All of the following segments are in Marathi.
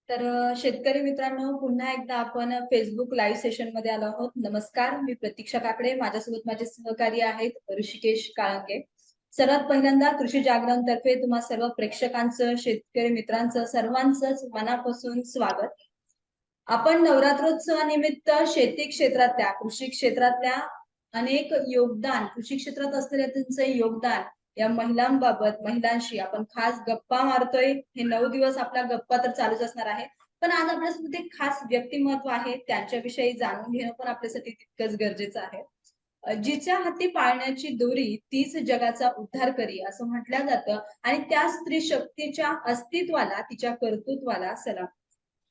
शेतकरी मित्रांनो, पुन्हा एकदा आपण फेसबुक लाईव्ह सेशनमध्ये आलो आहोत. नमस्कार, मी प्रतीक्षा काकडे. माझ्यासोबत माझे सहकारी आहेत ऋषिकेश काळंके. सर्वात पहिल्यांदा कृषी जागरण तर्फे तुम्हा सर्व प्रेक्षकांचं, शेतकरी मित्रांचं, सर्वांचंच मनापासून स्वागत. आपण नवरात्रोत्सवानिमित्त शेती क्षेत्रातल्या, कृषी क्षेत्रातल्या अनेक योगदान, कृषी क्षेत्रात असलेल्या त्यांचं योगदान या महिलांबाबत, महिलांशी आपण खास गप्पा मारतोय. हे 9 दिवस आपल्या गप्पा तर चालूच असणार आहे. पण आज आपल्यासोबत एक खास व्यक्तिमत्व आहे. त्यांच्याविषयी जाणून घेणं पण आपल्यासाठी तितकंच गरजेचं आहे. जिच्या हाती पाळण्याची दोरी तीच जगाचा उद्धार करी असं म्हटलं जातं आणि त्या स्त्री शक्तीच्या अस्तित्वाला, तिच्या कर्तृत्वाला सलाम.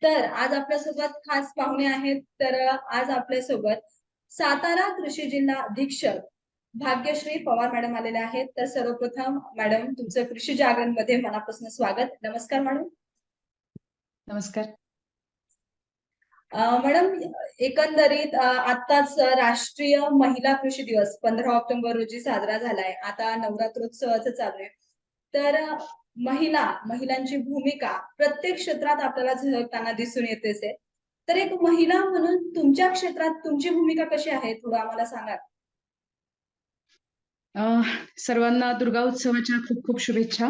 तर आज आपल्यासोबत खास पाहुणे आहेत. आज आपल्यासोबत सातारा कृषी जिल्हा अधीक्षक भाग्यश्री पवार मॅडम आलेल्या आहेत. तर सर्वप्रथम मॅडम तुमचं कृषी जागरण मध्ये मनापासून स्वागत. नमस्कार मॅडम. नमस्कार. मॅडम, एकंदरीत आत्ताच राष्ट्रीय महिला कृषी दिवस 15 ऑक्टोबर रोजी साजरा झालाय. आता नवरात्रोत्सवाचं चालू आहे. तर महिलांची भूमिका प्रत्येक क्षेत्रात आपल्याला झळकताना दिसून येतेच आहे. तर एक महिला म्हणून तुमच्या क्षेत्रात तुमची भूमिका कशी आहे, थोडं आम्हाला सांगा. सर्वांना दुर्गा उत्सवाच्या खूप खूप शुभेच्छा.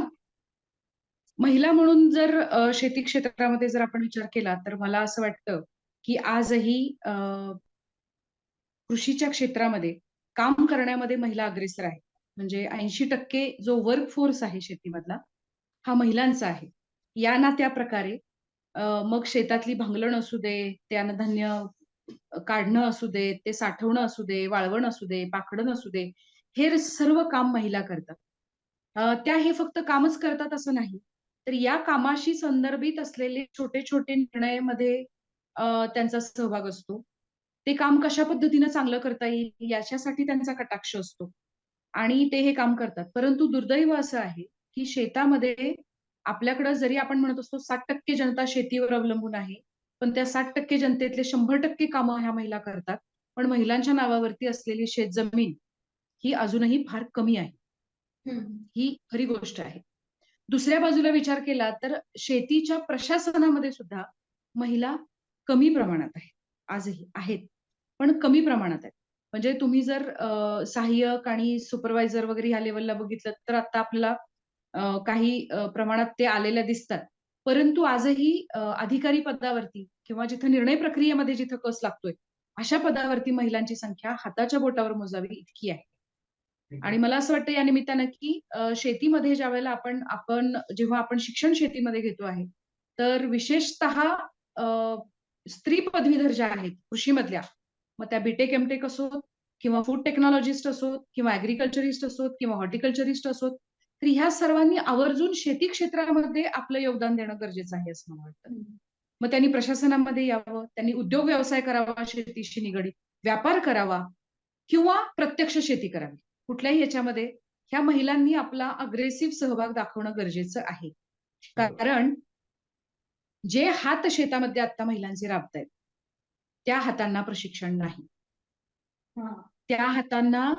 महिला म्हणून जर शेती क्षेत्रामध्ये जर आपण विचार केला तर मला असं वाटतं की आजही कृषीच्या क्षेत्रामध्ये काम करण्यामध्ये महिला अग्रेसर आहे. म्हणजे 80% जो वर्क फोर्स आहे शेतीमधला हा महिलांचा आहे. या ना त्या प्रकारे मग शेतातली भांगलण असू दे, ते अन्नधान्य काढणं असू दे, ते साठवणं असू दे, वाळवण असू दे, पाखडण असू दे, हे सर्व काम महिला करतात. त्या हे फक्त कामच करतात असं नाही, तर या कामाशी संदर्भित असलेले छोटे छोटे निर्णयामध्ये त्यांचा सहभाग असतो. ते काम कशा पद्धतीनं चांगलं करता येईल याच्यासाठी त्यांचा कटाक्ष असतो आणि ते हे काम करतात. परंतु दुर्दैव असं आहे की शेतामध्ये आपल्याकडं जरी आपण म्हणत असतो 60% जनता शेतीवर अवलंबून आहे, पण त्या 60% जनतेतले 100% कामं ह्या महिला करतात. पण महिलांच्या नावावरती असलेली शेतजमीन ही अजूनही फार कमी आहे. ही खरी गोष्ट आहे. दुसऱ्या बाजूला विचार केला तर शेतीच्या प्रशासनामध्ये सुद्धा महिला कमी प्रमाणात आहेत. आजही आहेत, पण कमी प्रमाणात आहेत. म्हणजे तुम्ही जर सहाय्यक आणि सुपरवायझर वगैरे ह्या लेवलला बघितलं तर आता आपल्याला काही प्रमाणात ते आलेल्या दिसतात. परंतु आजही अधिकारी पदावरती किंवा जिथं निर्णय प्रक्रियेमध्ये जिथं कस लागतोय, अशा पदावरती महिलांची संख्या हाताच्या बोटावर मोजावी इतकी आहे. आणि मला असं वाटतं या निमित्तानं की शेतीमध्ये ज्यावेळेला जेव्हा आपण शिक्षण शेतीमध्ये घेतो आहे, तर विशेषतः स्त्री पदवीधर ज्या आहेत कृषीमधल्या, मग त्या बीटेक एमटेक असोत किंवा फूड टेक्नॉलॉजिस्ट असोत किंवा ऍग्रिकल्चरिस्ट असोत किंवा हॉर्टिकल्चरिस्ट असोत, तर ह्या सर्वांनी आवर्जून शेती क्षेत्रामध्ये आपलं योगदान देणं गरजेचं आहे असं मला वाटतं. मग त्यांनी प्रशासनामध्ये यावं, त्यांनी उद्योग व्यवसाय करावा, शेतीशी निगडीत व्यापार करावा किंवा प्रत्यक्ष शेती करावी. कुठल्याही ह्याच्यामध्ये ह्या महिलांनी आपला अग्रेसिव्ह सहभाग दाखवणं गरजेचं आहे. कारण जे हात शेतामध्ये आता महिलांचे राबतायत, त्या हातांना प्रशिक्षण नाही. त्या हातांना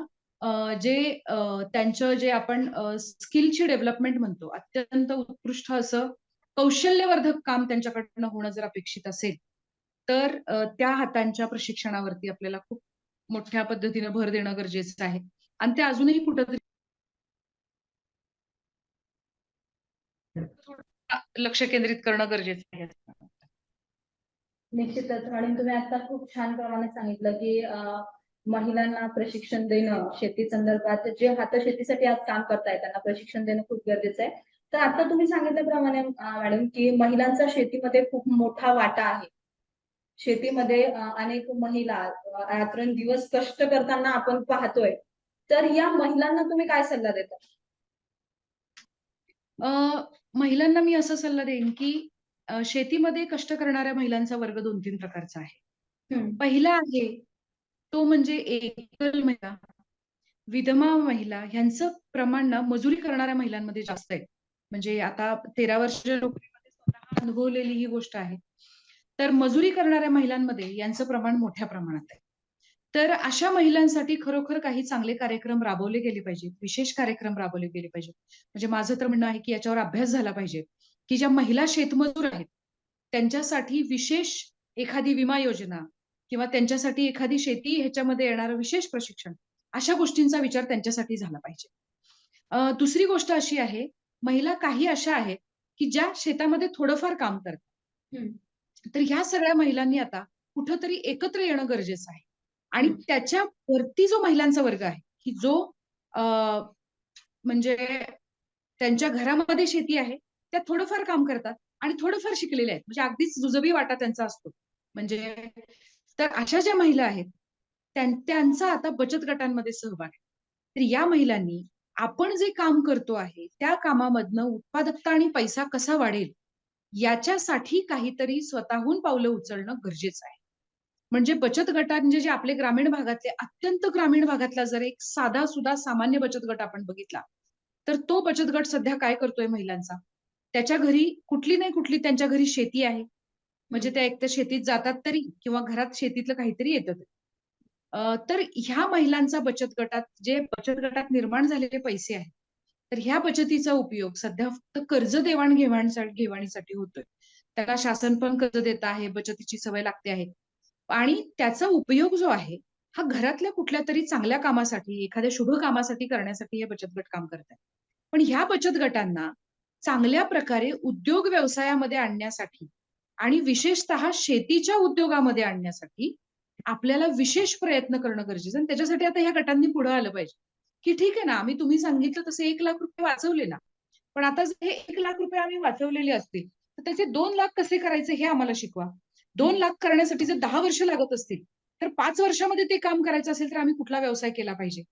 त्यांचं जे आपण स्किलची डेव्हलपमेंट म्हणतो, अत्यंत उत्कृष्ट असं कौशल्यवर्धक काम त्यांच्याकडनं होणं जर अपेक्षित असेल, तर त्या हातांच्या प्रशिक्षणावरती आपल्याला खूप मोठ्या पद्धतीने भर देणं गरजेचं आहे. आणि ते अजूनही कुठंतरी लक्ष केंद्रित करणं गरजेचं आहे. निश्चितच आणि तुम्ही आता खूप छान प्रमाणे सांगितलं की महिलांना प्रशिक्षण देणं शेती संदर्भात, जे हात शेतीसाठी आज काम करतायत त्यांना प्रशिक्षण देणं खूप गरजेचं आहे. तर आता तुम्ही सांगितल्याप्रमाणे मॅडम की महिलांचा शेतीमध्ये खूप मोठा वाटा आहे. शेतीमध्ये अनेक महिला रात्रंदिवस कष्ट करताना आपण पाहतोय. तर या महिलांना तुम्ही काय सल्ला देता? महिलांना मी असा सल्ला देईन की शेतीमध्ये कष्ट करणाऱ्या महिलांचा वर्ग 2-3 प्रकारचा आहे. पहिला आहे तो म्हणजे एकल महिला, विधवा महिला, ह्यांचं प्रमाण ना मजुरी करणाऱ्या महिलांमध्ये जास्त आहे. म्हणजे आता 13 वर्ष नोकरीमध्ये स्वतः अनुभवलेली ही गोष्ट आहे. तर मजुरी करणाऱ्या महिलांमध्ये यांचं प्रमाण मोठ्या प्रमाणात आहे. तर अशा महिलांसाठी खरोखर काही चांगले कार्यक्रम राबवले गेले पाहिजेत, विशेष कार्यक्रम राबवले गेले पाहिजेत. म्हणजे माझं तर म्हणणं आहे की याच्यावर अभ्यास झाला पाहिजे की ज्या महिला शेतमजूर आहेत त्यांच्यासाठी विशेष एखादी विमा योजना किंवा त्यांच्यासाठी एखादी शेती ह्याच्यामध्ये येणारं विशेष प्रशिक्षण, अशा गोष्टींचा विचार त्यांच्यासाठी झाला पाहिजे. दुसरी गोष्ट अशी आहे, महिला काही अशा आहेत, की ज्या शेतामध्ये थोडंफार काम करतात. हं, तर ह्या सगळ्या महिलांनी आता कुठेतरी एकत्र येणं गरजेचं आहे. आणि हं. त्याच्यावरती जो महिलांचा वर्ग आहे, की जो अ, म्हणजे त्यांच्या घरामध्ये शेती आहे, त्या थोडंफार काम करतात आणि थोडंफार शिकलेल्या आहेत. म्हणजे अगदीच जुजबी वाटा त्यांचा असतो. म्हणजे तर अशा ज्या महिला आहेत, त्यांचा आता बचत गटांमध्ये सहभाग आहे. तर या महिलांनी आपण जे काम करतो आहे, त्या कामामधनं उत्पादकता आणि पैसा कसा वाढेल, याच्यासाठी काहीतरी स्वतःहून पावलं उचलणं गरजेचं आहे. म्हणजे बचत गटात म्हणजे जे आपले ग्रामीण भागातले अत्यंत ग्रामीण भागातला जर एक साधा-सुधा सामान्य बचत गट आपण बघितला, तर तो बचत गट सध्या काय करतोय महिलांचा? त्याच्या घरी कुठली नाही कुठली त्यांच्या घरी शेती आहे. म्हणजे हं. त्या एकतर शेतीत जातात तरी किंवा घरात शेतीतलं काहीतरी येतं तरी. तर ह्या महिलांचा बचत गटात जे बचत गटात निर्माण झालेले पैसे आहेत, तर ह्या बचतीचा उपयोग सध्या फक्त कर्ज घेवाणीसाठी होतोय. त्याला शासन पण कर्ज देत आहे, बचतीची सवय लागते आहे. आणि त्याचा उपयोग जो आहे, हा घरातल्या कुठल्यातरी चांगल्या कामासाठी, एखाद्या शुभ कामासाठी करण्यासाठी हे बचत गट काम करतायत. पण ह्या बचत गटांना चांगल्या प्रकारे उद्योग व्यवसायामध्ये आणण्यासाठी आणि विशेषतः शेतीच्या उद्योगामध्ये आणण्यासाठी आपल्याला विशेष प्रयत्न करणं गरजेचं आहे आणि त्याच्यासाठी आता ह्या गटांनी पुढे आलं पाहिजे, की ठीक आहे ना, आम्ही तुम्ही सांगितलं तसे ₹1,00,000 वाचवले ना, पण आता जर हे ₹1,00,000 आम्ही वाचवलेले असतील, तर त्याचे 2,00,000 कसे करायचे हे आम्हाला शिकवा. 2,00,000 करण्यासाठी जर 10 वर्ष लागत असतील, तर 5 वर्षामध्ये ते काम करायचं असेल, तर आम्ही कुठला व्यवसाय केला पाहिजे?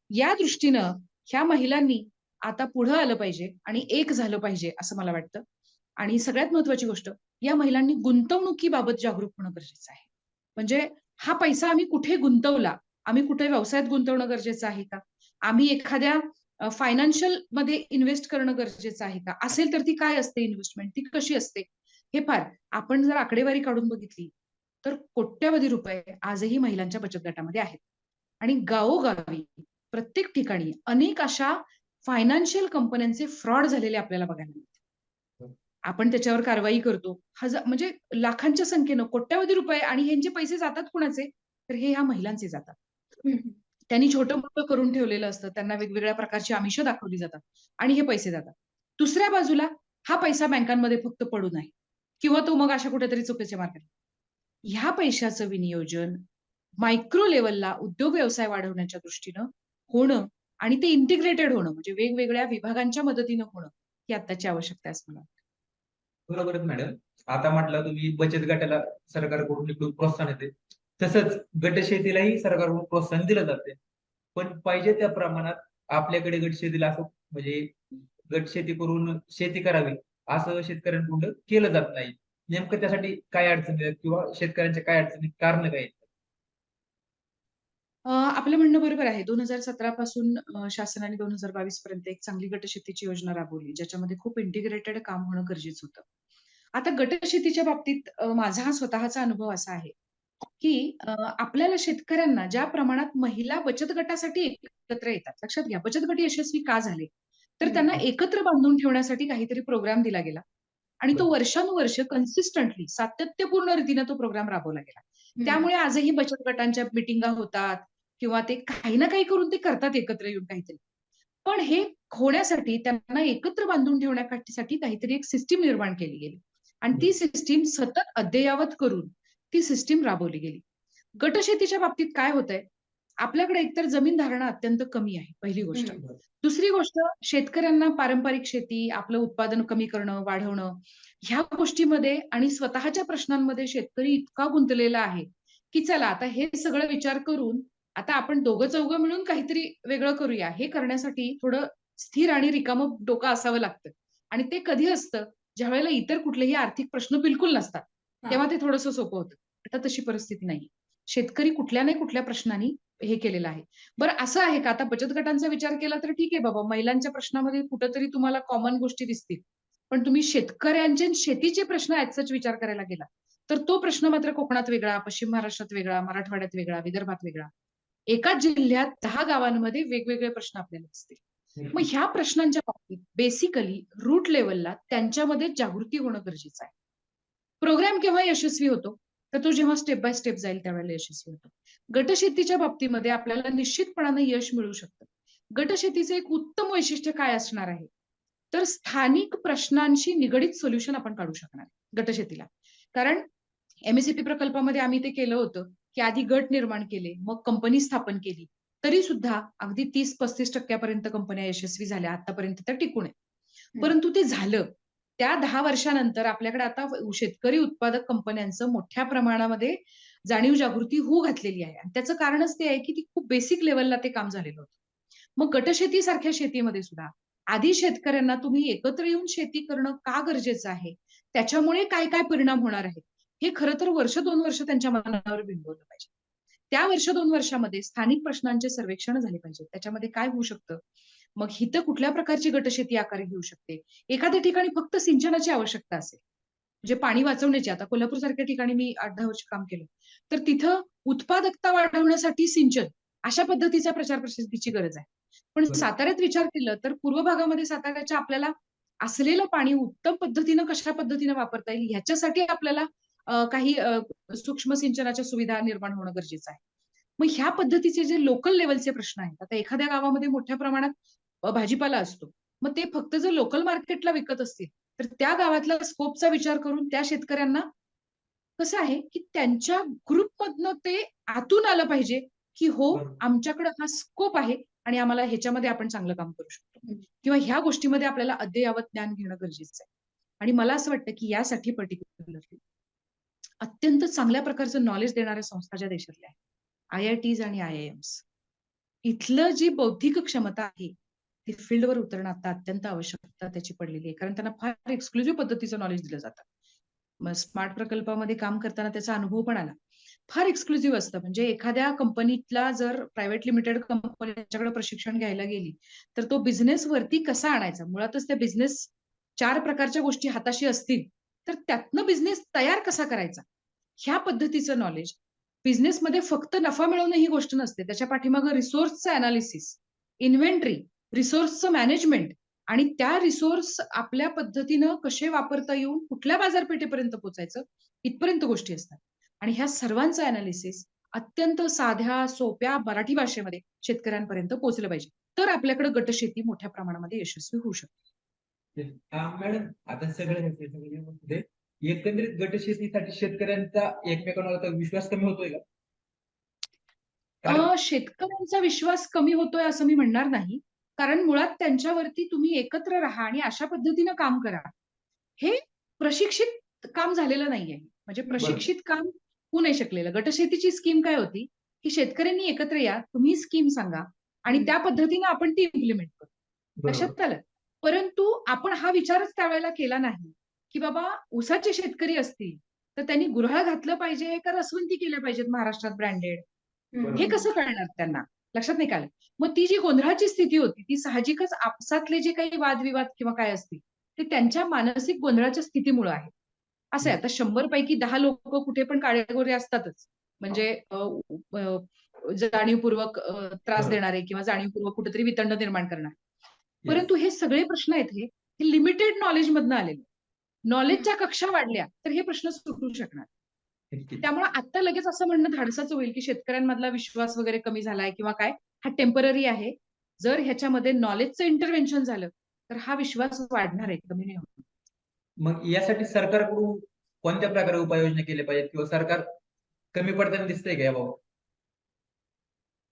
या दृष्टीनं ह्या महिलांनी आता पुढं आलं पाहिजे आणि एक झालं पाहिजे असं मला वाटतं. आणि सगळ्यात महत्त्वाची गोष्ट, या महिलांनी गुंतवणुकीबाबत जागरूक होणं गरजेचं आहे. म्हणजे हा पैसा आम्ही कुठे गुंतवला? आम्ही कुठे व्यवसायात गुंतवणं गरजेचं आहे का? आम्ही एखाद्या फायनान्शियलमध्ये इन्व्हेस्ट करणं गरजेचं आहे का? असेल तर ती काय असते इन्व्हेस्टमेंट? ती कशी असते? हे फार आपण जर आकडेवारी काढून बघितली, तर कोट्यवधी रुपये आजही महिलांच्या बचत गटामध्ये आहेत. आणि गावोगावी प्रत्येक ठिकाणी अनेक अशा फायनान्शियल कंपन्यांचे फ्रॉड झालेले आपल्याला बघायला मिळतात. आपण त्याच्यावर कारवाई करतो. म्हणजे लाखांच्या संख्येनं कोट्यवधी रुपये आणि ह्यांचे पैसे जातात कुणाचे? तर हे ह्या महिलांचे जातात. हं, हं. त्यांनी छोटं-मोठं करून ठेवलेलं असतं. त्यांना वेगवेगळ्या प्रकारची आमिषं दाखवली जातात आणि हे पैसे जातात. दुसऱ्या बाजूला हा पैसा बँकांमध्ये फक्त पडून आहे किंवा तो मग अशा कुठेतरी चुकीच्या मार्गाने. ह्या पैशाचं विनियोजन मायक्रो लेव्हलला उद्योग व्यवसाय वाढवण्याच्या दृष्टीनं होणं आणि ते इंटिग्रेटेड होणं म्हणजे वेगवेगळ्या विभागांच्या मदतीनं होणं, ही आत्ताची आवश्यकता आहे असं मला वाटतं. बरोबरच मॅडम. आता म्हटलं तुम्ही बचत गटाला सरकारकडून इकडून प्रोत्साहन येते. तसंच गट शेतीलाही सरकारकडून प्रोत्साहन दिलं जाते. पण पाहिजे त्या प्रमाणात आपल्याकडे गट शेतीला असं म्हणजे गट शेती करून शेती करावी असं शेतकऱ्यांकडून केलं जात नाही. नेमकं त्यासाठी काय अडचणी आहेत किंवा शेतकऱ्यांच्या काय अडचणी, कारणं काय आहेत? आपलं म्हणणं बरोबर आहे. 2017 पासून शासनाने 2022 पर्यंत एक चांगली गट शेतीची योजना राबवली, ज्याच्यामध्ये खूप इंटिग्रेटेड काम होणं गरजेचं होतं. आता गट शेतीच्या बाबतीत माझा हा स्वतःचा अनुभव असा आहे, की आपल्याला शेतकऱ्यांना ज्या प्रमाणात महिला बचत गटासाठी एकत्र येतात. लक्षात घ्या, बचत गट यशस्वी का झाले? तर हं. त्यांना एकत्र बांधून ठेवण्यासाठी काहीतरी प्रोग्राम दिला गेला आणि तो बरं. वर्षानुवर्ष कन्सिस्टंटली सातत्यपूर्ण रीतीने तो प्रोग्राम राबवला गेला. हं. त्यामुळे आजही बचत गटांच्या मीटिंगा होतात किंवा ते काही ना काही करून ते करतात एकत्र येऊन काहीतरी. पण हे होण्यासाठी त्यांना एकत्र बांधून ठेवण्यासाठी काहीतरी एक सिस्टम निर्माण केली गेली आणि ती सिस्टम सतत अद्ययावत करून ती सिस्टम राबवली गेली. गटशेतीच्या बाबतीत काय होतंय, आपल्याकडे एकतर जमीन धारणा अत्यंत कमी आहे, पहिली गोष्ट. हं. दुसरी गोष्ट, शेतकऱ्यांना पारंपरिक शेती, आपलं उत्पादन कमी करणं, वाढवणं, ह्या गोष्टीमध्ये आणि स्वतःच्या प्रश्नांमध्ये शेतकरी इतका गुंतलेला आहे, की चला आता हे सगळं विचार करून आता आपण दोघं-चौघं मिळून काहीतरी वेगळं करूया. हे करण्यासाठी थोडं स्थिर आणि रिकामं डोकं असावं लागतं आणि ते कधी असतं, ज्यावेळेला इतर कुठलेही आर्थिक प्रश्न बिलकुल नसतात. हां. तेव्हा ते थोडंसं सोपं होतं. आता तशी परिस्थिती नाहीये. शेतकरी कुठल्या ना कुठल्या प्रश्नांनी हे केलेलं आहे. बरं असं आहे का, आता बचत गटांचा विचार केला तर ठीक आहे बाबा, महिलांच्या प्रश्नामध्ये कुठेतरी तुम्हाला कॉमन गोष्टी दिसतील. पण तुम्ही शेतकऱ्यांचे आणि शेतीचे प्रश्न ॲज सच विचार करायला गेला, तर तो प्रश्न मात्र कोकणात वेगळा, पश्चिम महाराष्ट्रात वेगळा, मराठवाड्यात वेगळा, विदर्भात वेगळा. एकाच जिल्ह्यात 10 गावांमध्ये वेगवेगळे प्रश्न आपल्याला दिसतील. मग ह्या प्रश्नांच्या बाबतीत बेसिकली रूट लेव्हलला त्यांच्यामध्ये जागृती होणं गरजेचं आहे. प्रोग्राम केव्हा यशस्वी होतो तर तो जेव्हा स्टेप बाय स्टेप जाईल त्यावेळेला यशस्वी होतो. गटशेतीच्या बाबतीमध्ये आपल्याला निश्चितपणाने यश मिळू शकतं. गटशेतीचं एक उत्तम वैशिष्ट्य काय असणार आहे तर स्थानिक प्रश्नांशी निगडीत सोल्युशन आपण काढू शकणार गटशेतीला. कारण एमएससीपी प्रकल्पामध्ये आम्ही ते केलं होतं की आधी गट निर्माण केले, मग कंपनी स्थापन केली. तरी सुद्धा अगदी 30-35% कंपन्या यशस्वी झाल्या आतापर्यंत त्या टिकून आहे. परंतु ते झालं. त्या 10 वर्षानंतर आपल्याकडे आता शेतकरी उत्पादक कंपन्यांचं मोठ्या प्रमाणामध्ये जाणीव जागृती होऊ घातलेली आहे. आणि त्याचं कारणच ते आहे की ती खूप बेसिक लेव्हलला ते काम झालेलं होतं. मग गटशेती सारख्या शेतीमध्ये सुद्धा आधी शेतकऱ्यांना तुम्ही एकत्र येऊन शेती करणं का गरजेचं आहे, त्याच्यामुळे काय काय परिणाम होणार आहेत, हे खरं तर 1-2 वर्ष त्यांच्या मनावर बिंबवलं पाहिजे. त्या 1-2 वर्षामध्ये स्थानिक प्रश्नांचे सर्वेक्षण झाले पाहिजे. त्याच्यामध्ये काय होऊ शकतं? मग हिथं कुठल्या प्रकारची गटशेती आकार घेऊ शकते? एखाद्या ठिकाणी फक्त सिंचनाची आवश्यकता असेल, म्हणजे पाणी वाचवण्याची. आता कोल्हापूर सारख्या ठिकाणी मी 8-10 वर्ष काम केलं. तर तिथं उत्पादकता वाढवण्यासाठी सिंचन अशा पद्धतीचा प्रचार प्रसिद्धीची गरज आहे. पण बरोबर. साताऱ्यात विचार केलं तर पूर्व भागामध्ये साताऱ्याच्या आपल्याला असलेलं पाणी उत्तम पद्धतीनं कशा पद्धतीनं वापरता येईल ह्याच्यासाठी आपल्याला काही सूक्ष्म सिंचनाच्या सुविधा निर्माण होणं गरजेचं आहे. मग ह्या पद्धतीचे जे लोकल लेव्हलचे प्रश्न आहेत, आता एखाद्या गावामध्ये मोठ्या प्रमाणात भाजीपाला असतो. मग ते फक्त जर लोकल मार्केटला विकत असतील, तर त्या गावातला स्कोपचा विचार करून त्या शेतकऱ्यांना कसं आहे, की त्यांच्या ग्रुपमधनं ते आतून आलं पाहिजे, की हो, बरोबर. आमच्याकडे हा स्कोप आहे आणि आम्हाला ह्याच्यामध्ये आपण चांगलं काम करू शकतो. हं. किंवा ह्या गोष्टीमध्ये आपल्याला अद्ययावत ज्ञान घेणं गरजेचं आहे. आणि मला असं वाटतं, की यासाठी पर्टिक्युलरली अत्यंत चांगल्या प्रकारचं नॉलेज देणाऱ्या संस्था ज्या देशातल्या आहेत, आय-आय-टीज आणि आय-आय-एम्स. इथलं जी बौद्धिक क्षमता आहे, ती फील्डवर उतरणं आता अत्यंत आवश्यकता त्याची पडलेली आहे. कारण त्यांना फार एक्सक्लुझिव्ह पद्धतीचं नॉलेज दिलं जातं. मग स्मार्ट प्रकल्पामध्ये काम करताना त्याचा अनुभव पण आला. फार एक्सक्लुझिव्ह असतं. म्हणजे एखाद्या कंपनीतला जर प्रायव्हेट लिमिटेड कंपनी त्यांच्याकडे प्रशिक्षण घ्यायला गेली, तर तो बिझनेस वरती कसा आणायचा? मुळातच त्या बिझनेस 4 प्रकारच्या गोष्टी हाताशी असतील, तर त्यातनं बिझनेस तयार कसा करायचा? ह्या पद्धतीचं नॉलेज बिझनेसमध्ये फक्त नफा मिळवणं ही गोष्ट नसते. त्याच्या पाठीमागे रिसोर्सचं अॅनालिसिस, इन्व्हेंटरी, रिसोर्सचं मॅनेजमेंट आणि त्या रिसोर्स आपल्या पद्धतीनं कसे वापरता येऊन कुठल्या बाजारपेठेपर्यंत पोहोचायचं, इथपर्यंत गोष्टी असतात. आणि ह्या सर्वांचं अॅनालिसिस अत्यंत साध्या, सोप्या मराठी भाषेमध्ये शेतकऱ्यांपर्यंत पोहोचलं पाहिजे. तर आपल्याकडे गटशेती मोठ्या प्रमाणामध्ये यशस्वी होऊ शकते. मॅडम आता सगळं एकंदरीत गटशेतीसाठी शेतकऱ्यांचा एकमेकांवर आता विश्वास कमी होतोय का? कारण शेतकऱ्यांचा विश्वास कमी होतोय असं मी म्हणणार नाही. कारण मुळात त्यांच्यावरती तुम्ही एकत्र राहा आणि अशा पद्धतीनं काम करा. हे प्रशिक्षित काम झालेलं नाहीये. म्हणजे बरोबर. प्रशिक्षित काम होऊ नाही शकलेलं. गटशेतीची स्कीम काय होती, की शेतकऱ्यांनी एकत्र या, तुम्ही स्कीम सांगा आणि हं. त्या पद्धतीनं आपण ती इम्प्लिमेंट करू. बरोबर. लक्षात आलं? परंतु आपण हा विचारच त्यावेळेला केला नाही, की बाबा ऊसाचे शेतकरी असतील, तर त्यांनी गुऱ्हाळ घातलं पाहिजे का रसवंती केल्या पाहिजेत महाराष्ट्रात ब्रँडेड? हं, हे हं. कसं कळणार त्यांना? लक्षात नाही का आलं? मग ती जी गोंधळाची स्थिती होती, ती साहजिकच आपसातले जे काही वादविवाद किंवा काय असतील, ते त्यांच्या मानसिक गोंधळाच्या स्थितीमुळे आहे. असं आहे, आता 100 पैकी 10 लोकं कुठे पण काळेगोरे असतातच. म्हणजे जाणीवपूर्वक त्रास बरोबर. देणारे किंवा जाणीवपूर्वक कुठेतरी वितंड निर्माण करणारे. येस. परंतु हे सगळे प्रश्न आहेत हे लिमिटेड नॉलेजमधनं आलेले. हं. नॉलेजच्या कक्षा वाढल्या, तर हे प्रश्न सुटू शकणार. नक्कीच. त्यामुळे आता लगेच असं म्हणणं धाडसाचं होईल, की शेतकऱ्यांमधला विश्वास वगैरे कमी झालाय किंवा काय, हा टेम्पररी आहे. जर ह्याच्यामध्ये नॉलेजचं इंटरव्हेन्शन झालं, तर हा विश्वास वाढणार आहे, कमी नाही होणार. मग यासाठी सरकारकडून कोणत्या प्रकारे उपाययोजना केल्या पाहिजेत किंवा सरकार कमी पडताना दिसतंय का याबाबत?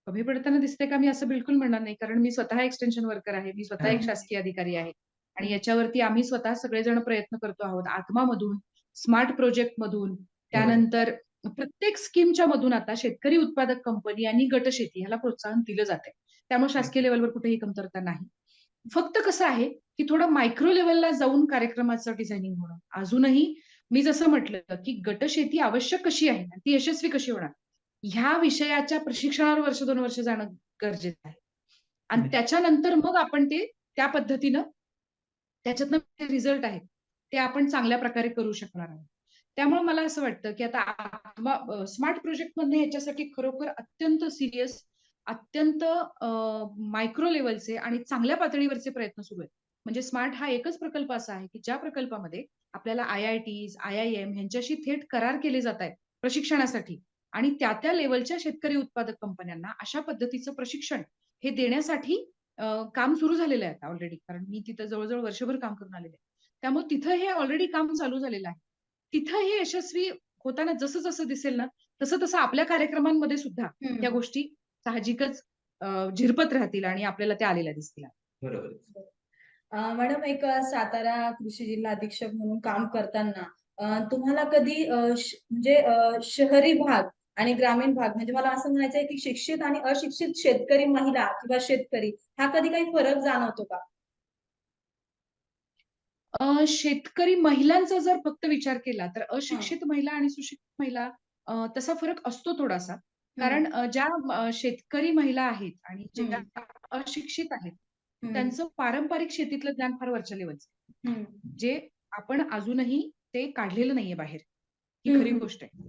कमी पडताना दिसतंय का मी असं बिलकुल म्हणणार नाही. कारण मी स्वतः एक्सटेन्शन वर्कर आहे. मी स्वतः एक हां. शासकीय अधिकारी आहे. आणि हं. याच्यावरती आम्ही स्वतः सगळेजण प्रयत्न करतो आहोत. आत्मामधून, स्मार्ट प्रोजेक्टमधून, बरोबर. त्यानंतर प्रत्येक स्कीमच्या मधून आता शेतकरी उत्पादक कंपनी आणि गटशेती ह्याला प्रोत्साहन दिलं जातंय. त्यामुळे शासकीय नक्की. लेव्हलवर कुठेही कमतरता नाही. फक्त कसं आहे, की थोडं मायक्रो लेव्हलला जाऊन कार्यक्रमाचं डिझायनिंग होणं. अजूनही मी जसं म्हटलं, की गटशेती आवश्यक कशी आहे आणि ती यशस्वी कशी होणार? ह्या विषयाच्या प्रशिक्षणावर 1-2 वर्ष जाणं गरजेचं आहे. आणि नक्की. त्याच्यानंतर मग आपण ते त्या पद्धतीनं त्याच्यातनं जे रिझल्ट आहेत, ते आपण चांगल्या प्रकारे करू शकणार आहोत. त्यामुळे मला असं वाटतं, की आता स्मार्ट प्रोजेक्टमधनं ह्याच्यासाठी खरोखर अत्यंत सीरियस, अत्यंत मायक्रो लेव्हलचे आणि चांगल्या पातळीवरचे प्रयत्न सुरू आहेत. म्हणजे स्मार्ट हा एकच प्रकल्प असा आहे की ज्या प्रकल्पामध्ये आपल्याला IITs, IIM ह्यांच्याशी थेट करार केले जात आहेत प्रशिक्षणासाठी आणि त्या लेव्हलच्या शेतकरी उत्पादक कंपन्यांना अशा पद्धतीचं प्रशिक्षण हे देण्यासाठी काम सुरू झालेलं आहे ऑलरेडी. कारण मी तिथं जवळ-जवळ वर्षभर काम करून आलेले आहे. त्यामुळे तिथं हे ऑलरेडी काम चालू झालेलं आहे. तिथं हे यशस्वी होताना जसं-जसं दिसेल ना, तसं-तसं आपल्या कार्यक्रमांमध्ये सुद्धा त्या गोष्टी साहजिकच झिरपत राहतील आणि आपल्याला त्या आलेल्या दिसतील. बरोबर आहे. मॅडम एक सातारा कृषी जिल्हा अधीक्षक म्हणून काम करताना तुम्हाला कधी म्हणजे शहरी भाग आणि ग्रामीण भाग म्हणजे मला असं म्हणायचंय की शिक्षित आणि अशिक्षित शेतकरी महिला किंवा शेतकरी हा कधी काही फरक जाणवतो का? शेतकरी महिलांचा जर फक्त विचार केला तर हं, अशिक्षित महिला आणि सुशिक्षित महिला तसा फरक असतो थोडासा. हं, कारण ज्या शेतकरी महिला आहेत आणि ज्या हं, अशिक्षित आहेत, हं, त्यांचं पारंपरिक शेतीतलं ज्ञान फार वरच्या लेव्हलचं आहे. हं, जे आपण अजूनही ते काढलेलं नाहीये बाहेर. ही हं, खरी हं, गोष्ट आहे.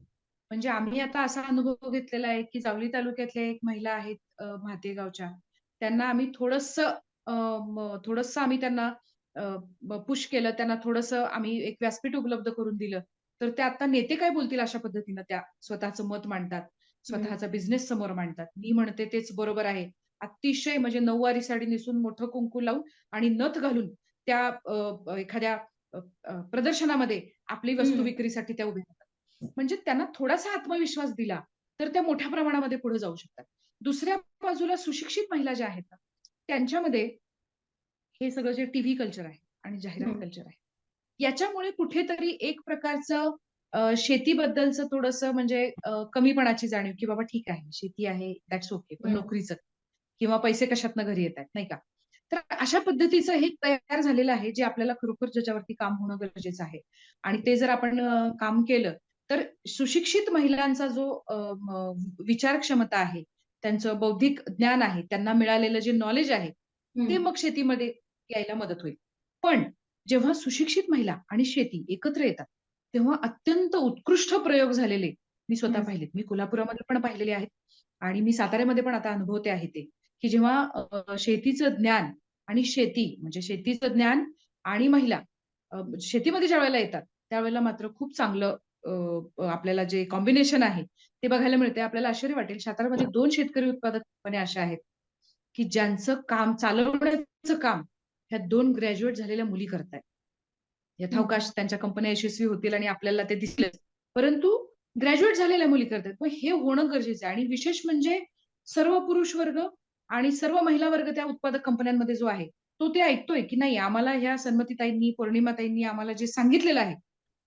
म्हणजे आम्ही आता असा अनुभव घेतलेला आहे, की जावली तालुक्यातल्या एक महिला आहेत म्हाते गावच्या. त्यांना आम्ही थोडंसं आम्ही त्यांना पुश केलं. त्यांना थोडंसं आम्ही एक व्यासपीठ उपलब्ध करून दिलं. तर त्या आता नेते काय बोलतील अशा पद्धतीनं त्या स्वतःचं मत मांडतात. हं, स्वतःचा बिझनेस समोर मांडतात. मी म्हणते तेच बरोबर आहे. अतिशय म्हणजे नऊवारी साडी नेसून मोठं कुंकू लावून आणि नथ घालून त्या एखाद्या प्रदर्शनामध्ये आपली वस्तू हं, विक्रीसाठी त्या उभ्या राहतात. म्हणजे त्यांना थोडासा आत्मविश्वास दिला, तर त्या मोठ्या प्रमाणामध्ये पुढे जाऊ शकतात. दुसऱ्या बाजूला सुशिक्षित महिला ज्या आहेत ना, त्यांच्यामध्ये हे सगळं जे टीव्ही कल्चर आहे आणि जाहिरात हं, कल्चर आहे. याच्यामुळे कुठेतरी एक प्रकारचं शेतीबद्दलचं थोडंसं म्हणजे कमीपणाची जाणीव, की बाबा ठीक आहे, शेती आहे दॅट्स ओके. पण हं, नोकरीचं किंवा पैसे कशातनं घरी येतायत, नाही का? तर अशा पद्धतीचं हे तयार झालेलं आहे, जे आपल्याला खरोखर ज्याच्यावरती काम होणं गरजेचं आहे. आणि ते जर आपण काम केलं, तर सुशिक्षित महिलांचा जो विचार क्षमता आहे, त्यांचं बौद्धिक ज्ञान आहे, त्यांना मिळालेलं जे नॉलेज आहे, ते हं, मग शेतीमध्ये यायला मदत होईल. पण जेव्हा सुशिक्षित महिला आणि शेती एकत्र येतात, तेव्हा अत्यंत उत्कृष्ट प्रयोग झालेले मी स्वतः हं, पाहिलेत. मी कोल्हापुरामध्ये पण पाहिलेले आहेत आणि मी साताऱ्यामध्ये पण आता अनुभवते आहे ते, की जेव्हा शेतीचं ज्ञान आणि शेती म्हणजे शेतीचं ज्ञान आणि महिला शेतीमध्ये ज्यावेळेला येतात, त्यावेळेला मात्र खूप चांगलं आपल्याला जे कॉम्बिनेशन आहे, ते बघायला मिळते. आपल्याला आश्चर्य वाटेल, सातारामध्ये 2 शेतकरी उत्पादक कंपन्या अशा आहेत, की ज्यांचं काम चालवण्याचं काम ह्या 2 ग्रॅज्युएट झालेल्या मुली करतायत. हं, यथावकाश त्यांच्या कंपन्या यशस्वी होतील आणि आपल्याला ते दिसलेच. परंतु ग्रॅज्युएट झालेल्या मुली करतायत. मग हे होणं गरजेचं आहे आणि विशेष म्हणजे सर्व पुरुष वर्ग आणि सर्व महिला वर्ग त्या उत्पादक कंपन्यांमध्ये जो आहे, तो ते ऐकतोय, की नाही आम्हाला ह्या सन्मतीताईंनी, पौर्णिमाताईंनी आम्हाला जे सांगितलेलं आहे,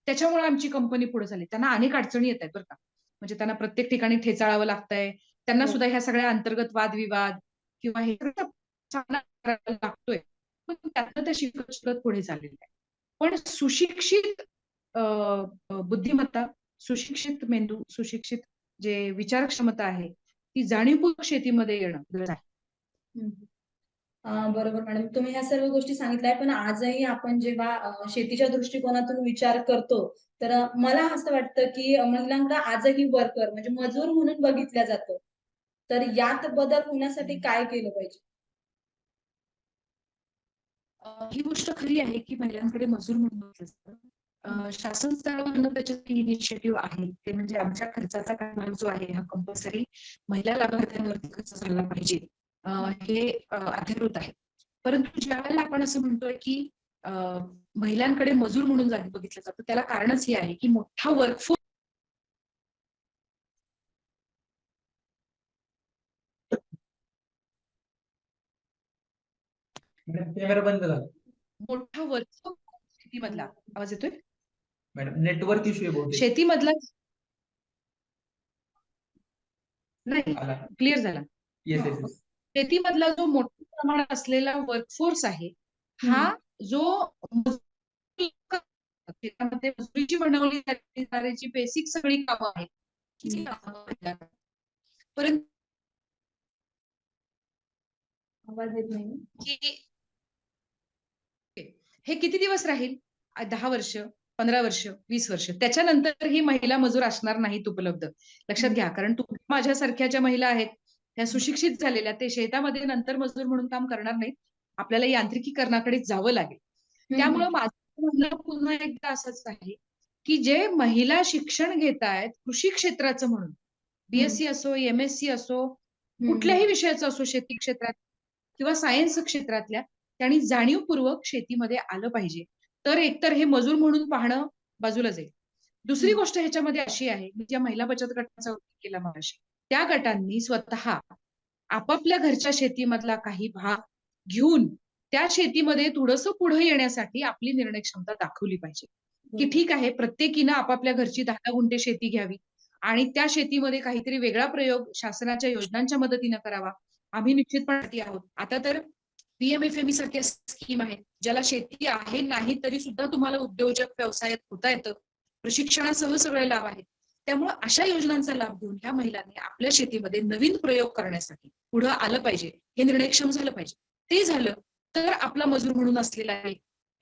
त्याच्यामुळे आमची कंपनी पुढे झाली. त्यांना अनेक अडचणी येतायत बरं का. म्हणजे त्यांना प्रत्येक ठिकाणी ठेचाळावं लागतंय. त्यांना हो. सुद्धा ह्या सगळ्या अंतर्गत वादविवाद किंवा हे सगळं सामना करायला लागतोय. पण त्यातनं ते शिकत-शिकत पुढे चाललेले आहे. पण सुशिक्षित अ, बुद्धिमत्ता, सुशिक्षित मेंदू, सुशिक्षित जे विचार क्षमता आहे, ती जाणीवपूर्वक शेतीमध्ये येणं गरज आहे. हं. बरोबर मॅडम. तुम्ही ह्या सर्व गोष्टी सांगितल्या पण आजही आपण जेव्हा शेतीच्या दृष्टिकोनातून विचार करतो, तर मला असं वाटतं, की महिलांना आजही वर्कर म्हणजे मजूर म्हणून बघितलं जातं. तर यात बदल होण्यासाठी काय केलं पाहिजे? ही गोष्ट खरी आहे, की महिलांकडे मजूर म्हणून बघितलं जातं. हं, शासन स्तरावरनं त्याच्यासाठी इनिशिएटिव्ह आहे. ते म्हणजे आमच्या खर्चाचा काही भाग जो आहे, हा कंपल्सरी महिला लाभार्थ्यांवरती खर्च झाला पाहिजे. हं. हे अधिकृत आहे. परंतु ज्यावेळेला आपण असं म्हणतोय, की अ, महिलांकडे मजूर म्हणून बघितलं जातं, त्याला कारणच हे आहे, की मोठा वर्कफोर्स मॅडम कॅमेरा बंद झाला. मोठा वर्कफोर्स शेतीमधला. आवाज येतोय? मॅडम नेटवर्क इश्यू आहे बहुतेक. शेतीमधला नाही, आला. क्लिअर झाला. Yes, yes, yes. शेतीमधला जो मोठ्या प्रमाणात असलेला वर्कफोर्स आहे, हा हं, जो शेतामध्ये मजुरीची बनवली जाणारी बेसिक सगळी कामं आहेत, ही हं. कामं महिला करतात. परंतु आवाज येत नाही. की हे किती दिवस राहील? 10 वर्ष, 15 वर्ष, 20 वर्ष. त्याच्यानंतर ही महिला मजूर असणार नाहीत उपलब्ध. लक्षात हं, घ्या. कारण तुम्ही माझ्यासारख्या ज्या महिला आहेत, त्या हं, सुशिक्षित झालेल्या, ते शेतामध्ये नंतर मजूर म्हणून काम करणार नाहीत. आपल्याला यांत्रिकीकरणाकडे जावं लागेल. त्यामुळं माझं म्हणणं पुन्हा एकदा असंच आहे की जे महिला शिक्षण घेत आहेत कृषी क्षेत्राचं म्हणून, BSc असो, MSc असो, कुठल्याही विषयाचं असो, शेती क्षेत्रात किंवा सायन्स क्षेत्रातल्या, त्यांनी जाणीवपूर्वक शेतीमध्ये आलं पाहिजे. तर एकतर हे मजूर म्हणून पाहणं बाजूला जाईल. दुसरी गोष्ट ह्याच्यामध्ये अशी आहे, मी ज्या महिला बचत गटाचा उल्लेख केला मगाशी, त्या गटांनी स्वतः आपापल्या घरच्या शेतीमधला काही भाग घेऊन त्या शेतीमध्ये थोडंसं पुढे येण्यासाठी आपली निर्णय क्षमता दाखवली पाहिजे. की ठीक आहे, प्रत्येकीनं आपापल्या घरची 10 गुंठे शेती घ्यावी आणि त्या शेतीमध्ये काहीतरी वेगळा प्रयोग शासनाच्या योजनांच्या मदतीनं करावा. आम्ही निश्चितपणे आहोत. आता तर PMFME सारख्या स्कीम आहेत, ज्याला शेती आहे नाही तरी सुद्धा तुम्हाला उद्योजक व्यवसायात होता येतं. प्रशिक्षणासह सगळे लाभ आहेत. त्यामुळे अशा योजनांचा लाभ घेऊन ह्या महिलांनी आपल्या शेतीमध्ये नवीन प्रयोग करण्यासाठी पुढे आलं पाहिजे. हे निर्णयक्षम झालं पाहिजे. ते झालं तर आपला मजूर म्हणून असलेला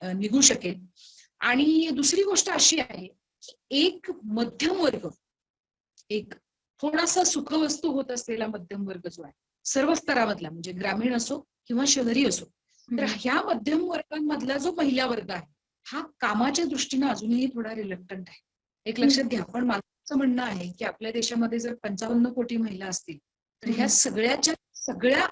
निघू शकेल. आणि दुसरी गोष्ट अशी आहे की एक मध्यम वर्ग, एक थोडासा सुखवस्तू होत असलेला मध्यम वर्ग जो आहे सर्व स्तरामधला, म्हणजे ग्रामीण असो किंवा शहरी असो, तर ह्या मध्यम वर्गांमधला जो महिला वर्ग आहे हा कामाच्या दृष्टीने अजूनही थोडा रिलक्टंट आहे. एक लक्षात घ्या, पण माझं असं म्हणणं आहे की आपल्या देशामध्ये जर 55 कोटी महिला असतील तर ह्या सगळ्या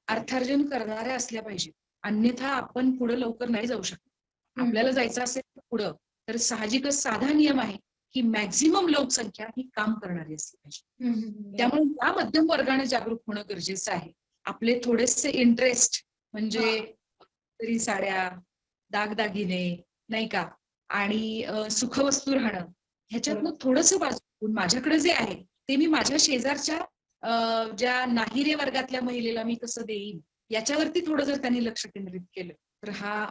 अर्थार्जन करणाऱ्या असल्या पाहिजेत. अन्यथा आपण पुढे लवकर नाही जाऊ शकत. आपल्याला जायचं असेल पुढं तर साहजिकच साधा नियम आहे की मॅक्झिमम लोकसंख्या ही काम करणारी असली पाहिजे. त्यामुळे या मध्यम वर्गाने जागरूक होणं गरजेचं आहे. आपले थोडेसे इंटरेस्ट म्हणजे तरी साड्या, दागदागिने नाही का, आणि सुखवस्तू राहणं, ह्याच्यातनं थोडंसं बाजून माझ्याकडे जे आहे ते मी माझ्या शेजारच्या ज्या नाहिरे वर्गातल्या महिलेला मी कसं देईन याच्यावरती थोडं जर त्यांनी लक्ष केंद्रित केलं तर हा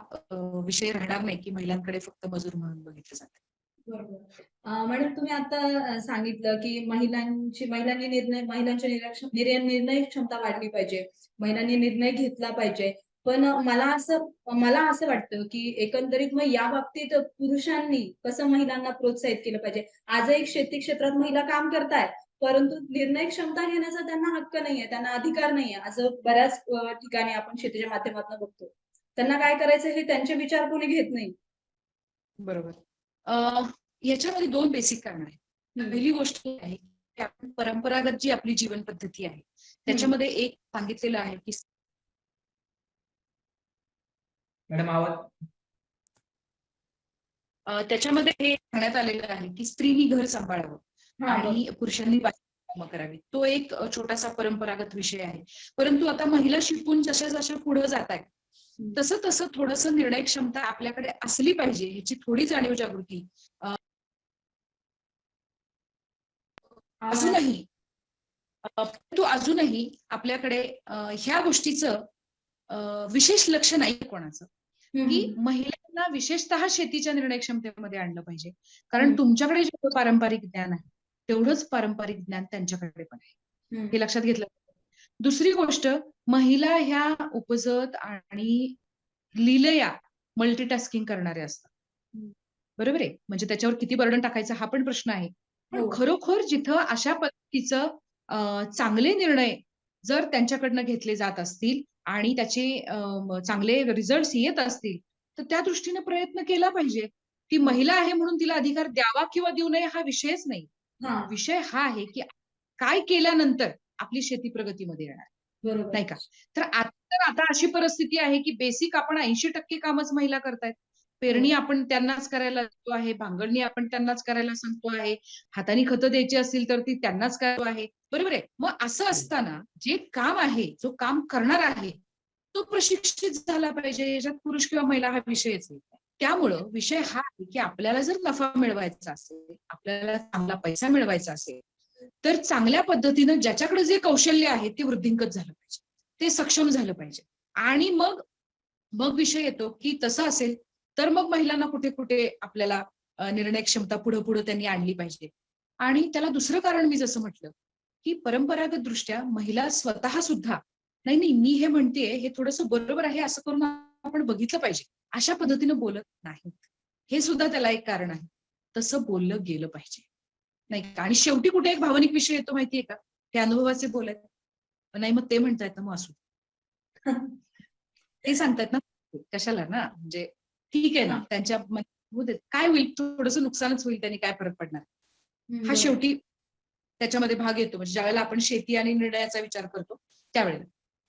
विषय राहणार नाही की महिलांकडे फक्त मजूर म्हणून बघितलं जातं. बरोबर. मॅडम तुम्ही आता सांगितलं की महिलांची निर्णय क्षमता वाढली पाहिजे, महिलांनी निर्णय घेतला पाहिजे. पण मला असं वाटतं की एकंदरीत मग या बाबतीत पुरुषांनी कसं महिलांना प्रोत्साहित केलं पाहिजे. आजही शेती क्षेत्रात महिला काम करतायत, परंतु निर्णय क्षमता घेण्याचा त्यांना हक्क नाहीये, त्यांना अधिकार नाहीये. असं बऱ्याच ठिकाणी आपण शेतीच्या माध्यमातून बघतो. त्यांना काय करायचं हे त्यांचे विचार कोणी घेत नाही. बरोबर. याच्यामध्ये 2 बेसिक कारण आहेत. पहिली गोष्ट आहे की आपण परंपरागत जी आपली जीवन पद्धती आहे त्याच्यामध्ये एक सांगितलेलं आहे की मॅडम आवाज त्याच्यामध्ये हे सांगण्यात आलेलं आहे की स्त्रीनी घर सांभाळावं आणि पुरुषांनी कामं करावी. तो एक छोटासा परंपरागत विषय आहे. परंतु आता महिला शिकून जशा पुढे जात आहेत तसं थोडंसं निर्णय क्षमता आपल्याकडे असली पाहिजे ह्याची थोडी जाणीव जागृती अजूनही आपल्याकडे ह्या गोष्टीचं विशेष लक्ष नाही कोणाचं की महिलांना विशेषतः शेतीच्या निर्णय क्षमतेमध्ये आणलं पाहिजे. कारण तुमच्याकडे जेवढं पारंपरिक ज्ञान आहे तेवढंच पारंपरिक ज्ञान त्यांच्याकडे पण आहे, हे लक्षात घेतलं. दुसरी गोष्ट, महिला ह्या उपजत आणि लीलया मल्टीटास्किंग करणारे असतात. बरोबर आहे, म्हणजे त्याच्यावर किती बर्डन टाकायचं हा पण प्रश्न आहे. पण खरोखर जिथं अशा पद्धतीचं चांगले निर्णय जर त्यांच्याकडनं घेतले जात असतील आणि त्याचे चांगले रिझल्ट येत असतील तर त्या दृष्टीने प्रयत्न केला पाहिजे. ती महिला आहे म्हणून तिला अधिकार द्यावा किंवा देऊ नये हा विषयच नाही. विषय हा आहे की काय केल्यानंतर आपली शेती प्रगतीमध्ये येणार, नाही का. तर आता अशी परिस्थिती आहे की बेसिक आपण 80% कामच महिला करतायत. पेरणी आपण त्यांनाच करायला सांगतो आहे, भांगडणी आपण त्यांनाच करायला सांगतो आहे, हाताने खतं द्यायची असतील तर ती त्यांनाच करावं आहे. बरोबर आहे. मग असं असताना जे काम आहे, जो काम करणार आहे तो प्रशिक्षित झाला पाहिजे. याच्यात पुरुष किंवा महिला हा विषयच नाही. त्यामुळं विषय हा आहे की आपल्याला जर नफा मिळवायचा असेल, आपल्याला चांगला पैसा मिळवायचा असेल तर चांगल्या पद्धतीनं ज्याच्याकडे जे कौशल्य आहे ते वृद्धिंगत झालं पाहिजे, ते सक्षम झालं पाहिजे. आणि मग विषय येतो की तसं असेल तर मग महिलांना कुठे कुठे आपल्याला निर्णय क्षमता पुढे त्यांनी आणली पाहिजे. आणि त्याला दुसरं कारण मी जसं म्हटलं की परंपरागत दृष्ट्या महिला स्वतः सुद्धा नाही मी हे म्हणतेय हे थोडंसं बरोबर आहे असं करून आपण बघितलं पाहिजे अशा पद्धतीनं बोलत नाहीत. हे सुद्धा त्याला एक कारण आहे. तसं बोललं गेलं पाहिजे, नाही का. आणि शेवटी कुठे एक भावनिक विषय येतो माहितीये का, ते अनुभवाचे बोलायचे नाही, मग ते म्हणता येतं मग असू ते सांगतात ना, कशाला ना, म्हणजे ठीक आहे ना, त्यांच्या होऊ देत. काय होईल, थोडंसं नुकसानच होईल, त्यांनी काय फरक पडणार. हा बरोबर. शेवटी त्याच्यामध्ये भाग येतो, म्हणजे ज्यावेळेला आपण शेती आणि निर्णयाचा विचार करतो त्यावेळेला.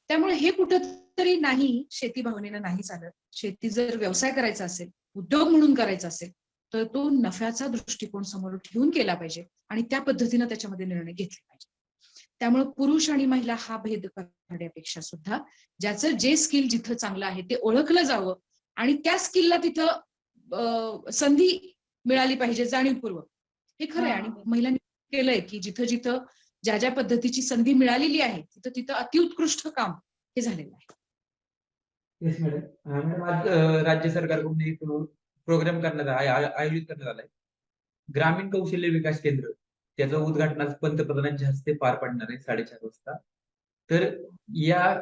त्यामुळे हे कुठंतरी नाही, शेती भावनेनं नाही चालत. शेती जर व्यवसाय करायचा असेल, उद्योग म्हणून करायचा असेल, तर तो नफ्याचा दृष्टिकोन समोर ठेवून केला पाहिजे आणि त्या पद्धतीनं त्याच्यामध्ये निर्णय घेतले पाहिजे. त्यामुळे पुरुष आणि महिला हा भेद करण्यापेक्षा सुद्धा ज्याचं जे स्किल जिथं चांगलं आहे ते ओळखलं जावं आणि त्या स्किलला तिथं संधी मिळाली पाहिजे जाणीवपूर्वक. हे खरं आहे. आणि महिलांनी केलंय की जिथं जिथं ज्या ज्या पद्धतीची संधी मिळालेली आहे तिथं तिथं अतिउत्कृष्ट काम हे झालेलं आहे. Yes madam. मॅडम, आज राज्य सरकारकडून एक प्रोग्राम आयोजित करण्यात आलाय, ग्रामीण कौशल्य विकास केंद्र. त्याचं उद्घाटन आज पंतप्रधानांच्या हस्ते पार पडणार आहे 4:30 वाजता. तर या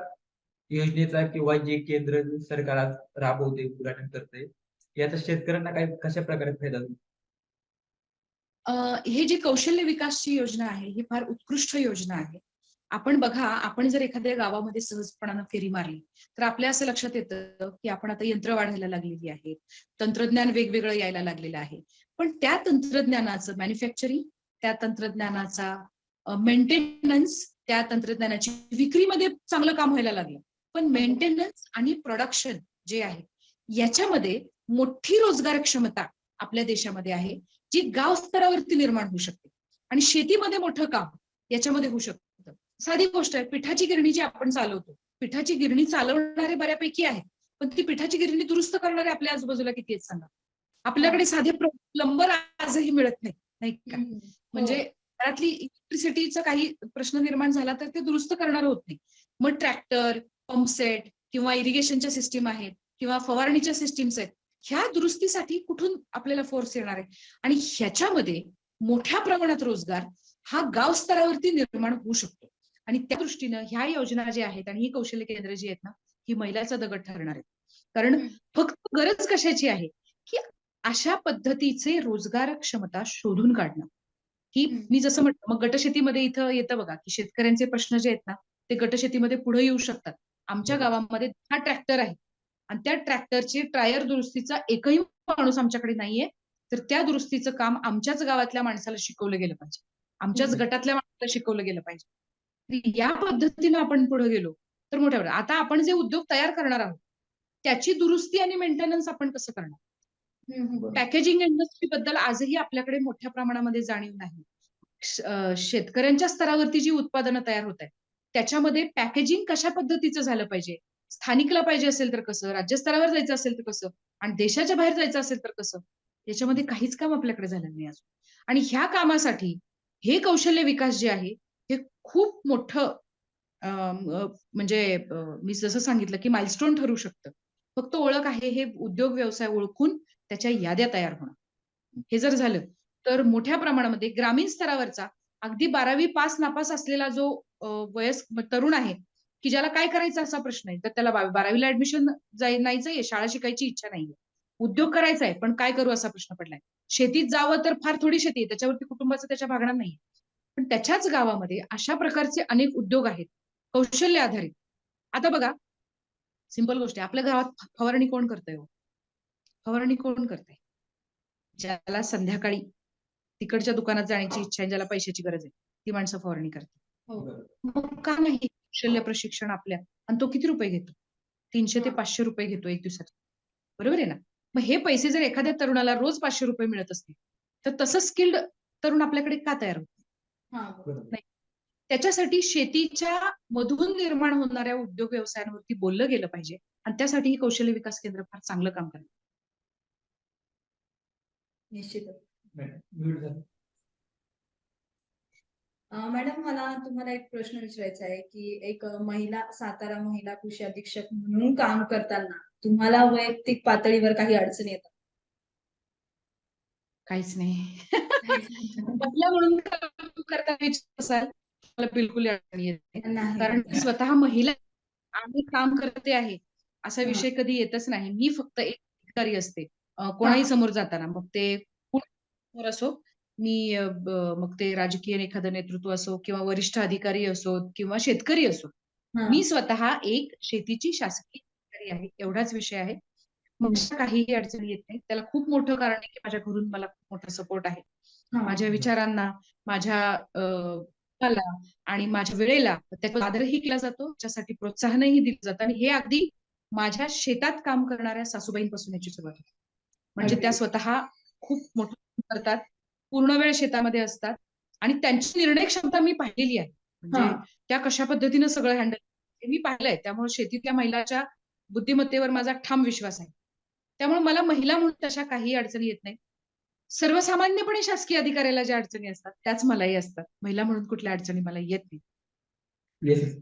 योजनेचा किंवा जे केंद्र सरकार आज राबवते, उद्घाटन करते, याचा शेतकऱ्यांना काय कशा प्रकारे फायदा होईल? हे जी कौशल्य विकासची योजना आहे ही फार उत्कृष्ट योजना आहे. आपण बघा, आपण जर एखाद्या गावामध्ये सहजपणानं फेरी मारली तर आपल्या असं लक्षात येतं की आपण आता यंत्र वाढायला लागलेली आहेत, तंत्रज्ञान वेगवेगळं यायला लागलेलं आहे. पण त्या तंत्रज्ञानाचं मॅन्युफॅक्चरिंग, त्या तंत्रज्ञानाचा मेंटेनन्स, त्या तंत्रज्ञानाची विक्रीमध्ये चांगलं काम व्हायला लागलं. पण मेंटेनन्स आणि प्रोडक्शन जे आहे याच्यामध्ये मोठी रोजगार क्षमता आपल्या देशामध्ये आहे, जी गाव स्तरावरती निर्माण होऊ शकते. आणि शेतीमध्ये मोठं काम याच्यामध्ये होऊ शकतं. साधी गोष्ट आहे, पिठाची गिरणी जी आपण चालवतो, पिठाची गिरणी चालवणारे बऱ्यापैकी आहेत, पण ती पिठाची गिरणी दुरुस्त करणारे आपल्या आजूबाजूला किती आहेत सांगा. आपल्याकडे साधे प्लंबर आजही मिळत नाही, नाही का? म्हणजे घरातली इलेक्ट्रिसिटीचा काही प्रश्न निर्माण झाला तर ते दुरुस्त करणार होत नाही. मग ट्रॅक्टर, पंपसेट किंवा इरिगेशनच्या सिस्टीम आहेत किंवा फवारणीच्या सिस्टीम्स आहेत, ह्या दुरुस्तीसाठी कुठून आपल्याला फोर्स येणार आहे? आणि ह्याच्यामध्ये मोठ्या प्रमाणात रोजगार हा गाव स्तरावरती निर्माण होऊ शकतो. आणि त्या दृष्टीनं ह्या योजना ज्या आहेत आणि ही कौशल्य केंद्र जी आहेत ना, ही मैलाचा दगड ठरणार आहेत. कारण फक्त गरज कशाची आहे की अशा पद्धतीचे रोजगार क्षमता शोधून काढणं. की मी जसं म्हटलं, मग गटशेतीमध्ये इथं येतं बघा की शेतकऱ्यांचे प्रश्न जे आहेत ना, ते गटशेतीमध्ये पुढे येऊ शकतात. आमच्या गावामध्ये 10 ट्रॅक्टर आहेत आणि त्या ट्रॅक्टरची टायर दुरुस्तीचा एकही माणूस आमच्याकडे नाहीये. तर त्या दुरुस्तीचं काम आमच्याच गावातल्या माणसाला शिकवलं गेलं पाहिजे, आमच्याच गटातल्या माणसाला शिकवलं गेलं पाहिजे. तर या पद्धतीनं आपण पुढे गेलो तर मोठ्या आता आपण जे उद्योग तयार करणार आहोत त्याची दुरुस्ती आणि मेंटेनन्स आपण कसं करणार? पॅकेजिंग इंडस्ट्री बद्दल आजही आपल्याकडे मोठ्या प्रमाणामध्ये जाणीव नाही. शेतकऱ्यांच्या स्तरावरती जी उत्पादनं तयार होत आहेत त्याच्यामध्ये पॅकेजिंग कशा पद्धतीचं झालं पाहिजे, स्थानिकला पाहिजे असेल तर कसं, राज्यस्तरावर जायचं असेल तर कसं, आणि देशाच्या बाहेर जायचं असेल तर कसं, याच्यामध्ये काहीच काम आपल्याकडे झालं नाही अजून. आणि ह्या कामासाठी हे कौशल्य विकास जे आहे हे खूप मोठं म्हणजे मी जसं सांगितलं की माइलस्टोन ठरू शकतं. फक्त ओळख आहे, हे उद्योग व्यवसाय ओळखून त्याच्या याद्या तयार होणं. हे जर झालं तर मोठ्या प्रमाणामध्ये ग्रामीण स्तरावरचा अगदी 12वी पास नापास असलेला जो वयस्क तरुण आहे की ज्याला काय करायचं असा प्रश्न आहे, तर त्याला 12वीला ऍडमिशन नाहीच, शाळा शिकायची इच्छा नाहीये, उद्योग करायचा आहे पण काय करू असा प्रश्न पडलाय. शेतीत जावं तर फार थोडी शेती आहे, त्याच्यावरती कुटुंबाचं त्याच्या भागणार नाही. पण त्याच्याच गावामध्ये अशा प्रकारचे अनेक उद्योग आहेत कौशल्य आधारित. आता बघा, सिंपल गोष्ट आहे, आपल्या गावात फवारणी कोण करतंय? फवारणी कोण करतंय? ज्याला संध्याकाळी तिकडच्या दुकानात जाण्याची इच्छा आहे, ज्याला पैशाची गरज आहे, ती माणसं फवारणी करतात. मग का नाही कौशल्य प्रशिक्षण आपल्या? आणि तो किती रुपये घेतो? 300 ते 500 रुपये घेतो एक दिवसाचे. बरोबर आहे ना? मग हे पैसे जर एखाद्या तरुणाला रोज 500 रुपये मिळत असतील तर तसं स्किल्ड तरुण आपल्याकडे का तयार होत नाही? त्याच्यासाठी शेतीच्या मधून निर्माण होणाऱ्या उद्योग व्यवसायांवरती बोललं गेलं पाहिजे आणि त्यासाठी ही कौशल्य विकास केंद्र फार चांगलं काम करतात. निश्चितच. मॅडम, मॅडम, मला तुम्हाला एक प्रश्न विचारायचा आहे की एक सातारा महिला कृषी अधीक्षक म्हणून काम करताना तुम्हाला वैयक्तिक पातळीवर काही अडचणी येतात? काहीच नाही. महिला म्हणून काम करताना असाल मला बिलकुल अडचणी येत नाही. कारण स्वतः महिला आणि काम करते आहे असा विषय कधी येतच नाही. मी फक्त एक अधिकारी असते कोणाही समोर जाताना, मग ते समोर असो, मी मग ते राजकीय एखादं नेतृत्व असो किंवा वरिष्ठ अधिकारी असो किंवा शेतकरी असो, मी स्वतः एक शेतीची शासकीय अधिकारी जबाबदारी आहे, एवढाच विषय आहे. मग काहीही अडचणी येत नाही. त्याला खूप मोठं कारण आहे की माझ्या घरून मला खूप मोठा सपोर्ट आहे. माझ्या विचारांना, माझ्या मला आणि माझ्या वेळेला त्याचा आदरही केला जातो, त्याच्यासाठी प्रोत्साहनही दिलं जातं आणि हे अगदी माझ्या शेतात काम करणाऱ्या सासूबाईंपासून याची सुरुवात होते. म्हणजे त्या अगदी. स्वतः खूप मोठं काम करतात, पूर्ण वेळ शेतामध्ये असतात आणि त्यांची निर्णय क्षमता मी पाहिलेली आहे. म्हणजे हां. त्या कशा पद्धतीनं सगळं हँडल हे मी पाहिलंय. त्यामुळे शेतीतल्या महिलाच्या बुद्धिमत्तेवर माझा ठाम विश्वास आहे. त्यामुळे मला महिला म्हणून तशा काही अडचणी येत नाही. सर्वसामान्यपणे शासकीय अधिकाऱ्याला ज्या अडचणी असतात, त्याच मलाही असतात. महिला म्हणून कुठल्या अडचणी मला येत नाही. येस.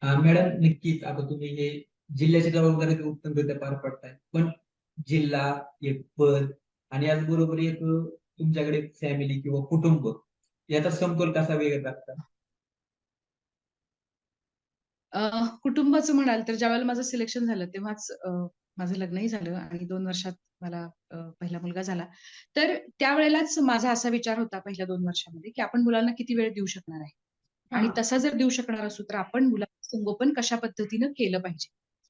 मॅडम, नक्कीच आता तुम्ही हे जिल्ह्याची जबाबदारी तर उत्तमरित्या पार पाडताय. पण जिल्हा, एक पद आणि याचबरोबर एक तुमच्याकडे फॅमिली किंवा कुटुंब याचा समतोल कसा वेगळा राखता? कुटुंबाचं म्हणाल तर ज्यावेळेला माझं सिलेक्शन झालं तेव्हाच माझं लग्नही झालं आणि 2 वर्षात मला पहिला मुलगा झाला. तर त्यावेळेलाच माझा असा विचार होता पहिल्या 2 वर्षामध्ये, की आपण मुलांना किती वेळ देऊ शकणार आहे आणि हां. तसा जर देऊ शकणार असू तर आपण मुलांचं संगोपन कशा पद्धतीनं केलं पाहिजे.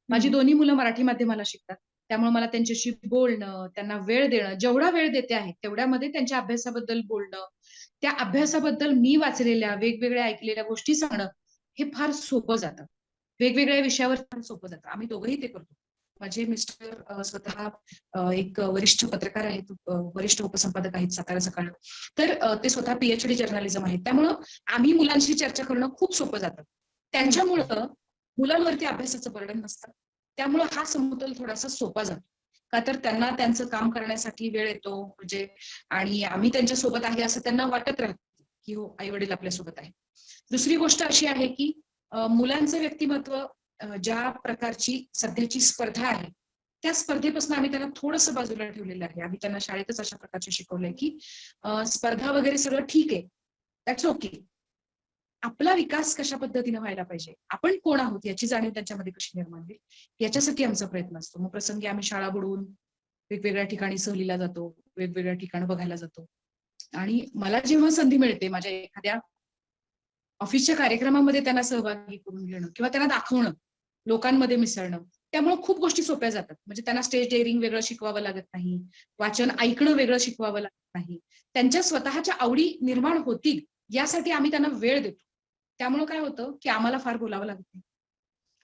माझी हं. दोन्ही मुलं मराठी माध्यमाला शिकतात. त्यामुळे मला त्यांच्याशी बोलणं, त्यांना वेळ देणं, जेवढा वेळ देते आहे तेवढ्यामध्ये त्यांच्या अभ्यासाबद्दल बोलणं, त्या अभ्यासाबद्दल मी वाचलेल्या, वेगवेगळ्या ऐकलेल्या गोष्टी सांगणं, हे फार सोपं जातं. वेगवेगळ्या विषयावर फार सोपं जातं. आम्ही दोघंही ते करतो. माझे मिस्टर स्वतः एक वरिष्ठ पत्रकार आहेत, वरिष्ठ उपसंपादक आहेत सातारा सकाळ. तर ते स्वतः पीएचडी जर्नलिझम आहेत. त्यामुळं आम्ही मुलांशी चर्चा करणं खूप सोपं जातं. त्यांच्यामुळं मुलांवरती अभ्यासाचं बर्डन नसतं. त्यामुळं हा समतोल थोडासा सोपा जातो. का तर त्यांना त्यांचं काम करण्यासाठी वेळ येतो म्हणजे आणि आम्ही त्यांच्यासोबत आहे असं त्यांना वाटत राहतं, की हो आई-वडील आपल्यासोबत आहेत. दुसरी गोष्ट अशी आहे, की मुलांचं व्यक्तिमत्व ज्या प्रकारची सध्याची स्पर्धा आहे, त्या स्पर्धेपासून आम्ही त्यांना थोडंसं बाजूला ठेवलेलं आहे. आम्ही त्यांना शाळेतच अशा प्रकारचे शिकवलंय, की स्पर्धा वगैरे सगळं ठीक आहे. That's okay. आपला विकास कशा पद्धतीने व्हायला पाहिजे, आपण कोण आहोत याची जाणीव त्यांच्यामध्ये कशी निर्माण होईल, याच्यासाठी आमचा प्रयत्न असतो. मग प्रसंगी आम्ही शाळा बुडवून वेगवेगळ्या ठिकाणी सहलीला जातो, वेगवेगळ्या ठिकाणं बघायला जातो आणि मला जेव्हा संधी मिळते माझ्या एखाद्या ऑफिसच्या कार्यक्रमामध्ये त्यांना सहभागी करून घेणं किंवा त्यांना दाखवणं, लोकांमध्ये मिसळणं. त्यामुळे खूप गोष्टी सोप्या जातात. म्हणजे त्यांना स्टेज डेअरिंग वेगळं शिकवावं लागत नाही. वाचन ऐकणं वेगळं शिकवावं लागत नाही. त्यांच्या स्वतःच्या आवडी निर्माण होतील यासाठी आम्ही त्यांना वेळ देतो. त्यामुळे काय होतं, की आम्हाला फार बोलावं लागत नाही.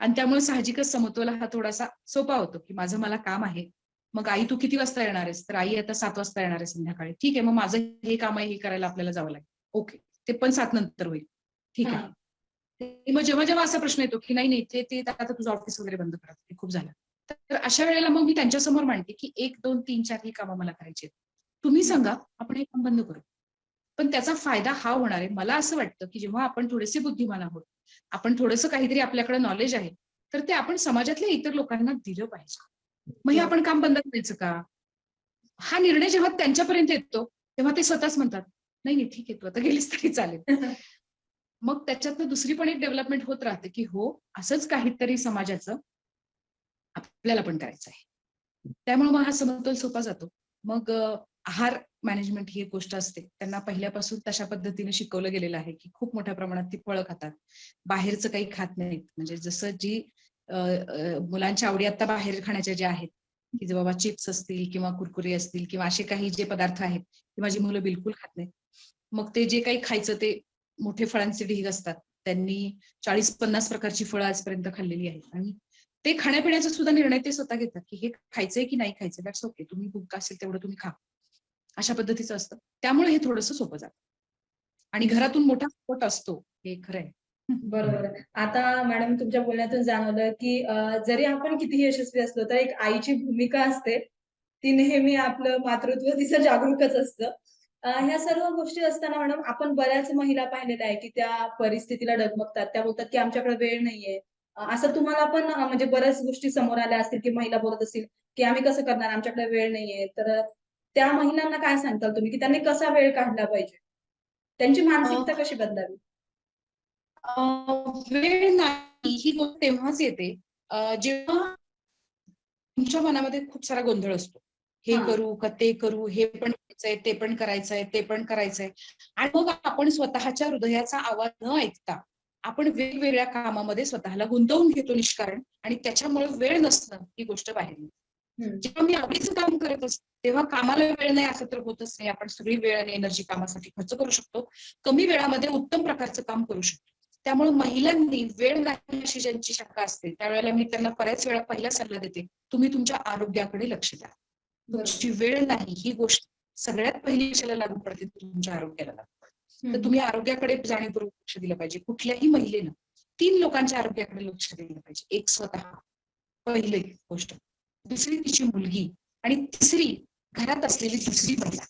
आणि त्यामुळे साहजिकच समतोल हा थोडासा सोपा होतो, की माझं मला काम आहे. मग आई तू किती वाजता येणार आहेस? तर आई आता 7 वाजता येणार आहे संध्याकाळी. ठीक आहे, मग माझं हे काम आहे, हे करायला आपल्याला जावं लागेल. ओके. ते पण 7 नंतर होईल. ठीक आहे. हां. मग जेव्हा असा प्रश्न येतो, की नाही, ते आता तुझं ऑफिस वगैरे बंद करा. ते खूप झालं. तर अशा वेळेला मग मी त्यांच्यासमोर मांडते, की 1, 2, 3, 4 ही कामं मला करायची आहेत. तुम्ही सांगा, आपण हे काम बंद करू. पण त्याचा फायदा हा होणार आहे. मला असं वाटतं, की जेव्हा आपण थोडेसे बुद्धिमान आहोत, आपण थोडंसं काहीतरी आपल्याकडे नॉलेज आहे, तर ते आपण समाजातल्या इतर लोकांना दिलं पाहिजे. मग हे आपण काम बंद करायचं का? हा निर्णय जेव्हा त्यांच्यापर्यंत येतो, तेव्हा ते स्वतःच म्हणतात, "नाही, ठीक आहे, तू आता गेलीस तरी चालेल." मग त्याच्यातनं दुसरी पण एक डेव्हलपमेंट होत राहते, की हो, असंच काहीतरी समाजाचं आपल्याला पण करायचं आहे. त्यामुळे मग हा समतोल सोपा जातो. मग आहार मॅनेजमेंट ही एक गोष्ट असते. त्यांना पहिल्यापासून तशा पद्धतीने शिकवलं गेलेलं आहे, की खूप मोठ्या प्रमाणात ती फळं खातात. बाहेरचं काही खात नाहीत. म्हणजे जसं जी मुलांच्या आवडी आता बाहेर खाण्याच्या ज्या आहेत, की जे बाबा चिप्स असतील किंवा कुरकुरे असतील किंवा असे काही जे पदार्थ आहेत, ते माझी मुलं बिलकुल खात नाहीत. मग ते जे काही खायचं ते मोठे फळांचे ढीग असतात. त्यांनी 40-50 प्रकारची फळं आजपर्यंत खाल्लेली आहेत आणि ते खाण्यापिण्याचा सुद्धा निर्णय ते स्वतः घेतात, की हे खायचंय की नाही खायचं दॅट्स ओके. तुम्ही भूक असेल तेवढं तुम्ही खा. अशा पद्धतीचं असतं. त्यामुळे हे थोडंसं सोपं जातं. आणि घरातून मोठा सपोर्ट असतो, हे खरं आहे. बरोबर आहे. आता मॅडम तुमच्या बोलण्यातून जाणवलं, की जरी आपण कितीही यशस्वी असलो, तर एक आईची भूमिका असते. ती नेहमी आपलं मातृत्व तिचं जागरूकच असतं. ह्या सर्व गोष्टी असताना मॅडम आपण बऱ्याच महिला पाहिलेल्या आहे, की त्या परिस्थितीला डगमगतात. त्या बोलतात, की आमच्याकडे वेळ नाहीये. असं तुम्हाला पण म्हणजे बऱ्याच गोष्टी समोर आल्या असतील, की महिला बोलत असतील, की आम्ही कसं करणार आमच्याकडे वेळ नाहीये. तर त्या महिलांना काय सांगताल तुम्ही, की त्यांनी कसा वेळ काढला पाहिजे? त्यांची अ, मानसिकता कशी बदलावी? अ, वेळ नाही ही गोष्ट तेव्हाच येते जेव्हा तुमच्या मनामध्ये खूप सारा गोंधळ असतो. हे हां. करू का ते करू? हे पण करायचंय, ते पण करायचंय, ते पण करायचंय. आणि मग आपण स्वतःच्या हृदयाचा आवाज न ऐकता आपण वेगवेगळ्या कामामध्ये स्वतःला गुंतवून घेतो निष्कारण, आणि त्याच्यामुळे वेळ नसणं ही गोष्ट बाहेर येते. हम्म. जेव्हा मी आवडीचं काम करत असते तेव्हा कामाला वेळ नाही असं तर होतच नाही. आपण सगळी वेळ आणि एनर्जी कामासाठी खर्च करू शकतो, कमी वेळामध्ये उत्तम प्रकारचं काम करू शकतो. त्यामुळे महिलांनी वेळ नाही अशी ज्यांची शंका असते त्यावेळेला मी त्यांना बऱ्याच वेळा पहिला सल्ला देते, तुम्ही तुमच्या आरोग्याकडे लक्ष द्या. तुमची वेळ नाही ही गोष्ट सगळ्यात पहिली कशाला लागू पडते, तुमच्या आरोग्याला लागू पडते. तर तुम्ही आरोग्याकडे जाणीवपूर्वक लक्ष दिलं पाहिजे. कुठल्याही महिलेनं 3 लोकांच्या आरोग्याकडे लक्ष दिलं पाहिजे. एक स्वतः, पहिली गोष्ट, दुसरी तिची मुलगी, आणि तिसरी घरात असलेली दुसरी महिला.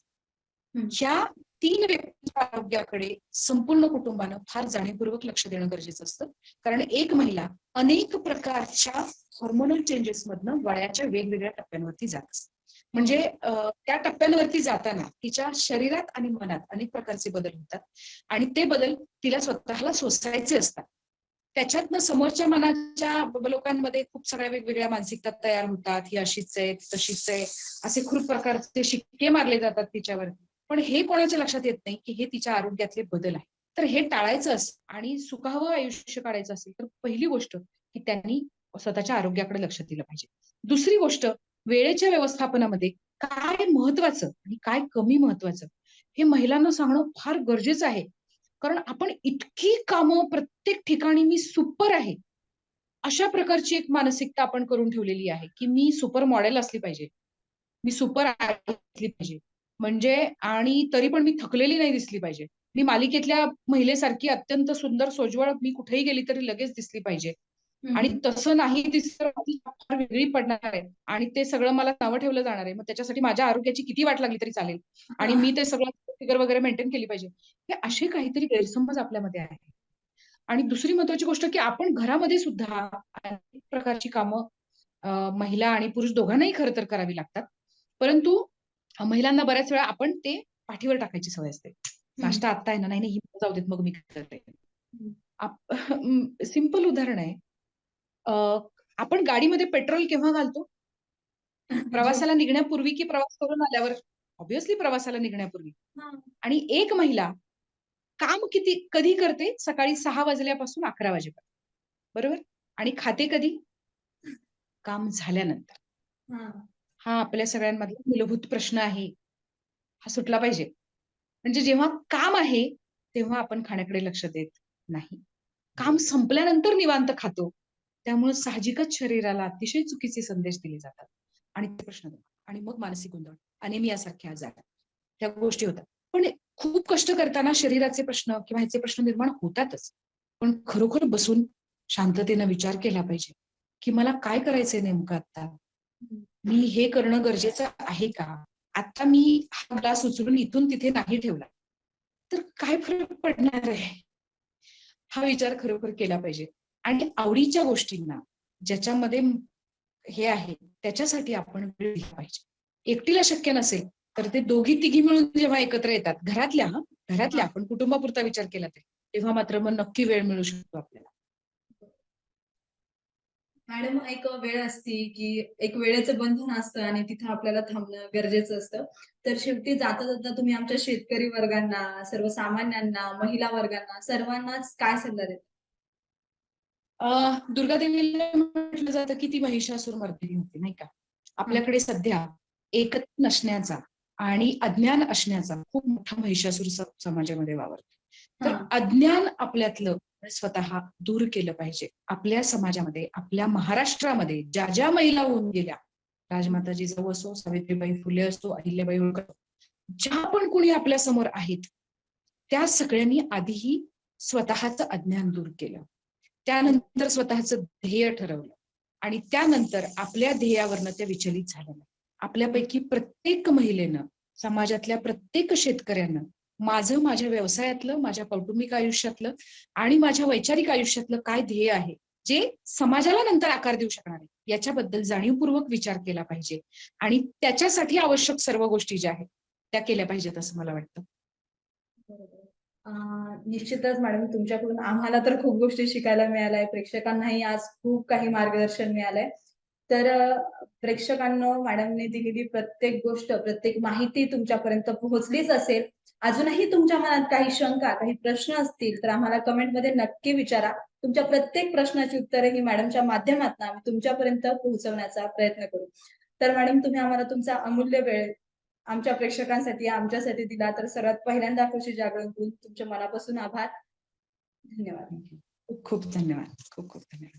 ह्या 3 व्यक्तींच्या आरोग्याकडे संपूर्ण कुटुंबानं फार जाणीवपूर्वक लक्ष देणं गरजेचं असतं. कारण एक महिला अनेक प्रकारच्या हॉर्मोनल चेंजेस मधनं वयाच्या वेगवेगळ्या टप्प्यांवरती जात असते. म्हणजे त्या टप्प्यांवरती जाताना तिच्या शरीरात आणि मनात अनेक प्रकारचे बदल होतात, आणि ते बदल तिला स्वतःला सोसायचे असतात. त्याच्यातनं समोरच्या मनाच्या लोकांमध्ये खूप सगळ्या वेगवेगळ्या मानसिकता तयार होतात. ही अशीच आहे, तशीच आहे, असे खूप प्रकारचे शिक्के मारले जातात तिच्यावरती. पण हे कोणाच्या लक्षात येत नाही की हे तिच्या आरोग्यातले बदल आहे. तर हे टाळायचं असतं आणि सुखावं आयुष्य काढायचं असेल तर पहिली गोष्ट की त्यांनी स्वतःच्या आरोग्याकडे लक्ष दिलं पाहिजे. दुसरी गोष्ट, वेळेच्या व्यवस्थापनामध्ये काय महत्वाचं आणि काय कमी महत्वाचं हे महिलांना सांगणं फार गरजेचं आहे. कारण आपण इतकी कामं प्रत्येक ठिकाणी मी सुपर आहे अशा प्रकारची एक मानसिकता आपण करून ठेवलेली आहे की मी सुपर मॉडेल असली पाहिजे, मी सुपर असली पाहिजे, म्हणजे आणि तरी पण मी थकलेली नाही दिसली पाहिजे, मी मालिकेतल्या महिलेसारखी अत्यंत सुंदर सोज्वळ मी कुठेही गेली तरी लगेच दिसली पाहिजे. आणि तसं नाही दिसलं फार वेगळी पडणार आहे आणि ते सगळं मला नावं ठेवलं जाणार आहे. मग त्याच्यासाठी माझ्या आरोग्याची किती वाट लागली तरी चालेल आणि मी ते सगळं फिगर वगैरे मेंटेन केली पाहिजे. हे असे काहीतरी गैरसमज आपल्यामध्ये आहे. आणि दुसरी महत्वाची गोष्ट की आपण घरामध्ये सुद्धा अनेक प्रकारची कामं महिला आणि पुरुष दोघांनाही खरं तर करावी लागतात. परंतु महिलांना बऱ्याच वेळा आपण ते पाठीवर टाकायची सवय असते. नाश्ता आत्ता आहे ना, नाही नाही, ही जाऊ देत, मग मी करते. सिंपल उदाहरण आहे, आपण गाडीमध्ये पेट्रोल केव्हा घालतो? प्रवासाला निघण्यापूर्वी की प्रवास करून आल्यावर? ऑब्व्हियसली प्रवासाला निघण्यापूर्वी. आणि एक महिला काम कधी करते? सकाळी 6 वाजल्यापासून 11 वाजेपर्यंत, बरोबर? आणि खाते कधी? काम झाल्यानंतर. हा आपल्या सगळ्यांमधला मूलभूत प्रश्न आहे, हा सुटला पाहिजे. म्हणजे जेव्हा काम आहे तेव्हा आपण खाण्याकडे लक्ष देत नाही, काम संपल्यानंतर निवांत खातो. त्यामुळे साहजिकच शरीराला अतिशय चुकीचे संदेश दिले जातात आणि ते प्रश्न आणि मग मानसिक गोंधळ, अनेमियासारखे आजार, ह्या गोष्टी होतात. पण खूप कष्ट करताना शरीराचे प्रश्न किंवा ह्याचे प्रश्न निर्माण होतातच. पण खरोखर बसून शांततेनं विचार केला पाहिजे की मला काय करायचंय नेमकं आता, मी हे करणं गरजेचं आहे का? आता मी हा ग्लास उचलून इथून तिथे नाही ठेवला तर काय फरक पडणार आहे? हा विचार खरोखर केला पाहिजे. आणि आवडीच्या गोष्टींना ज्याच्यामध्ये हे आहे त्याच्यासाठी आपण वेळ दिला पाहिजे. एकटीला शक्य नसेल तर ते दोघी तिघी मिळून जेव्हा एकत्र येतात, घरातल्या आपण कुटुंबापुरता विचार केला तेव्हा मात्र मग नक्की वेळ मिळू शकतो आपल्याला. मॅडम, एक वेळ असते की एक वेळेचं बंधन असतं आणि तिथं आपल्याला थांबणं गरजेचं असतं. तर शेवटी जाता जाता तुम्ही आमच्या शेतकरी वर्गांना, सर्वसामान्यांना, महिला वर्गांना सर्वांनाच काय सल्ला देता? दुर्गादेवीला म्हटलं जातं की ती महिषासूर मर्दिनी होती, नाही का? आपल्याकडे सध्या एकता नसण्याचा आणि अज्ञान असण्याचा खूप मोठा महिषासूर समाजामध्ये वावरतो. तर अज्ञान आपल्यातलं स्वतः दूर केलं पाहिजे. आपल्या समाजामध्ये, आपल्या महाराष्ट्रामध्ये ज्या ज्या महिला होऊन गेल्या, राजमाता जिजाऊ असो, सावित्रीबाई फुले असो, अहिल्याबाई होळकर, ज्या पण कोणी आपल्या समोर आहेत त्या सगळ्यांनी आधीही स्वतःचं अज्ञान दूर केलं, त्यानंतर स्वतःचं ध्येय ठरवलं आणि त्यानंतर आपल्या ध्येयावरनं त्या विचलित झाल्या. आपल्यापैकी प्रत्येक महिलेनं, समाजातल्या प्रत्येक शेतकऱ्यानं माझ्या व्यवसायातलं, माझ्या कौटुंबिक आयुष्यातलं आणि माझ्या वैचारिक आयुष्यातलं काय ध्येय आहे जे समाजाला नंतर आकार देऊ शकणार आहे याच्याबद्दल जाणीवपूर्वक विचार केला पाहिजे आणि त्याच्यासाठी आवश्यक सर्व गोष्टी ज्या आहेत त्या केल्या पाहिजेत असं मला वाटतं. निश्चितच मॅडम, तुमच्याकडून आम्हाला तर खूप गोष्टी शिकायला मिळाल्या, प्रेक्षकांनाही आज खूप काही मार्गदर्शन मिळालंय. तर प्रेक्षकांनो, मॅडमने दिलेली प्रत्येक गोष्ट, प्रत्येक माहिती तुमच्यापर्यंत पोहोचलीच असेल अजूनही तुमच्या मनात काही शंका, काही प्रश्न असतील तर आम्हाला कमेंटमध्ये नक्की विचारा. तुमच्या प्रत्येक प्रश्नाची उत्तरे ही मॅडमच्या माध्यमातून आम्ही तुमच्यापर्यंत पोहोचवण्याचा प्रयत्न करू. तर मॅडम, तुम्ही आम्हाला तुमचा अमूल्य वेळ आमच्या प्रेक्षकांसाठी, आमच्यासाठी दिला, तर सर्वात पहिल्यांदा कृषी जागरण करून तुमच्या मनापासून आभार. धन्यवाद. खूप खूप धन्यवाद. खूप खूप धन्यवाद.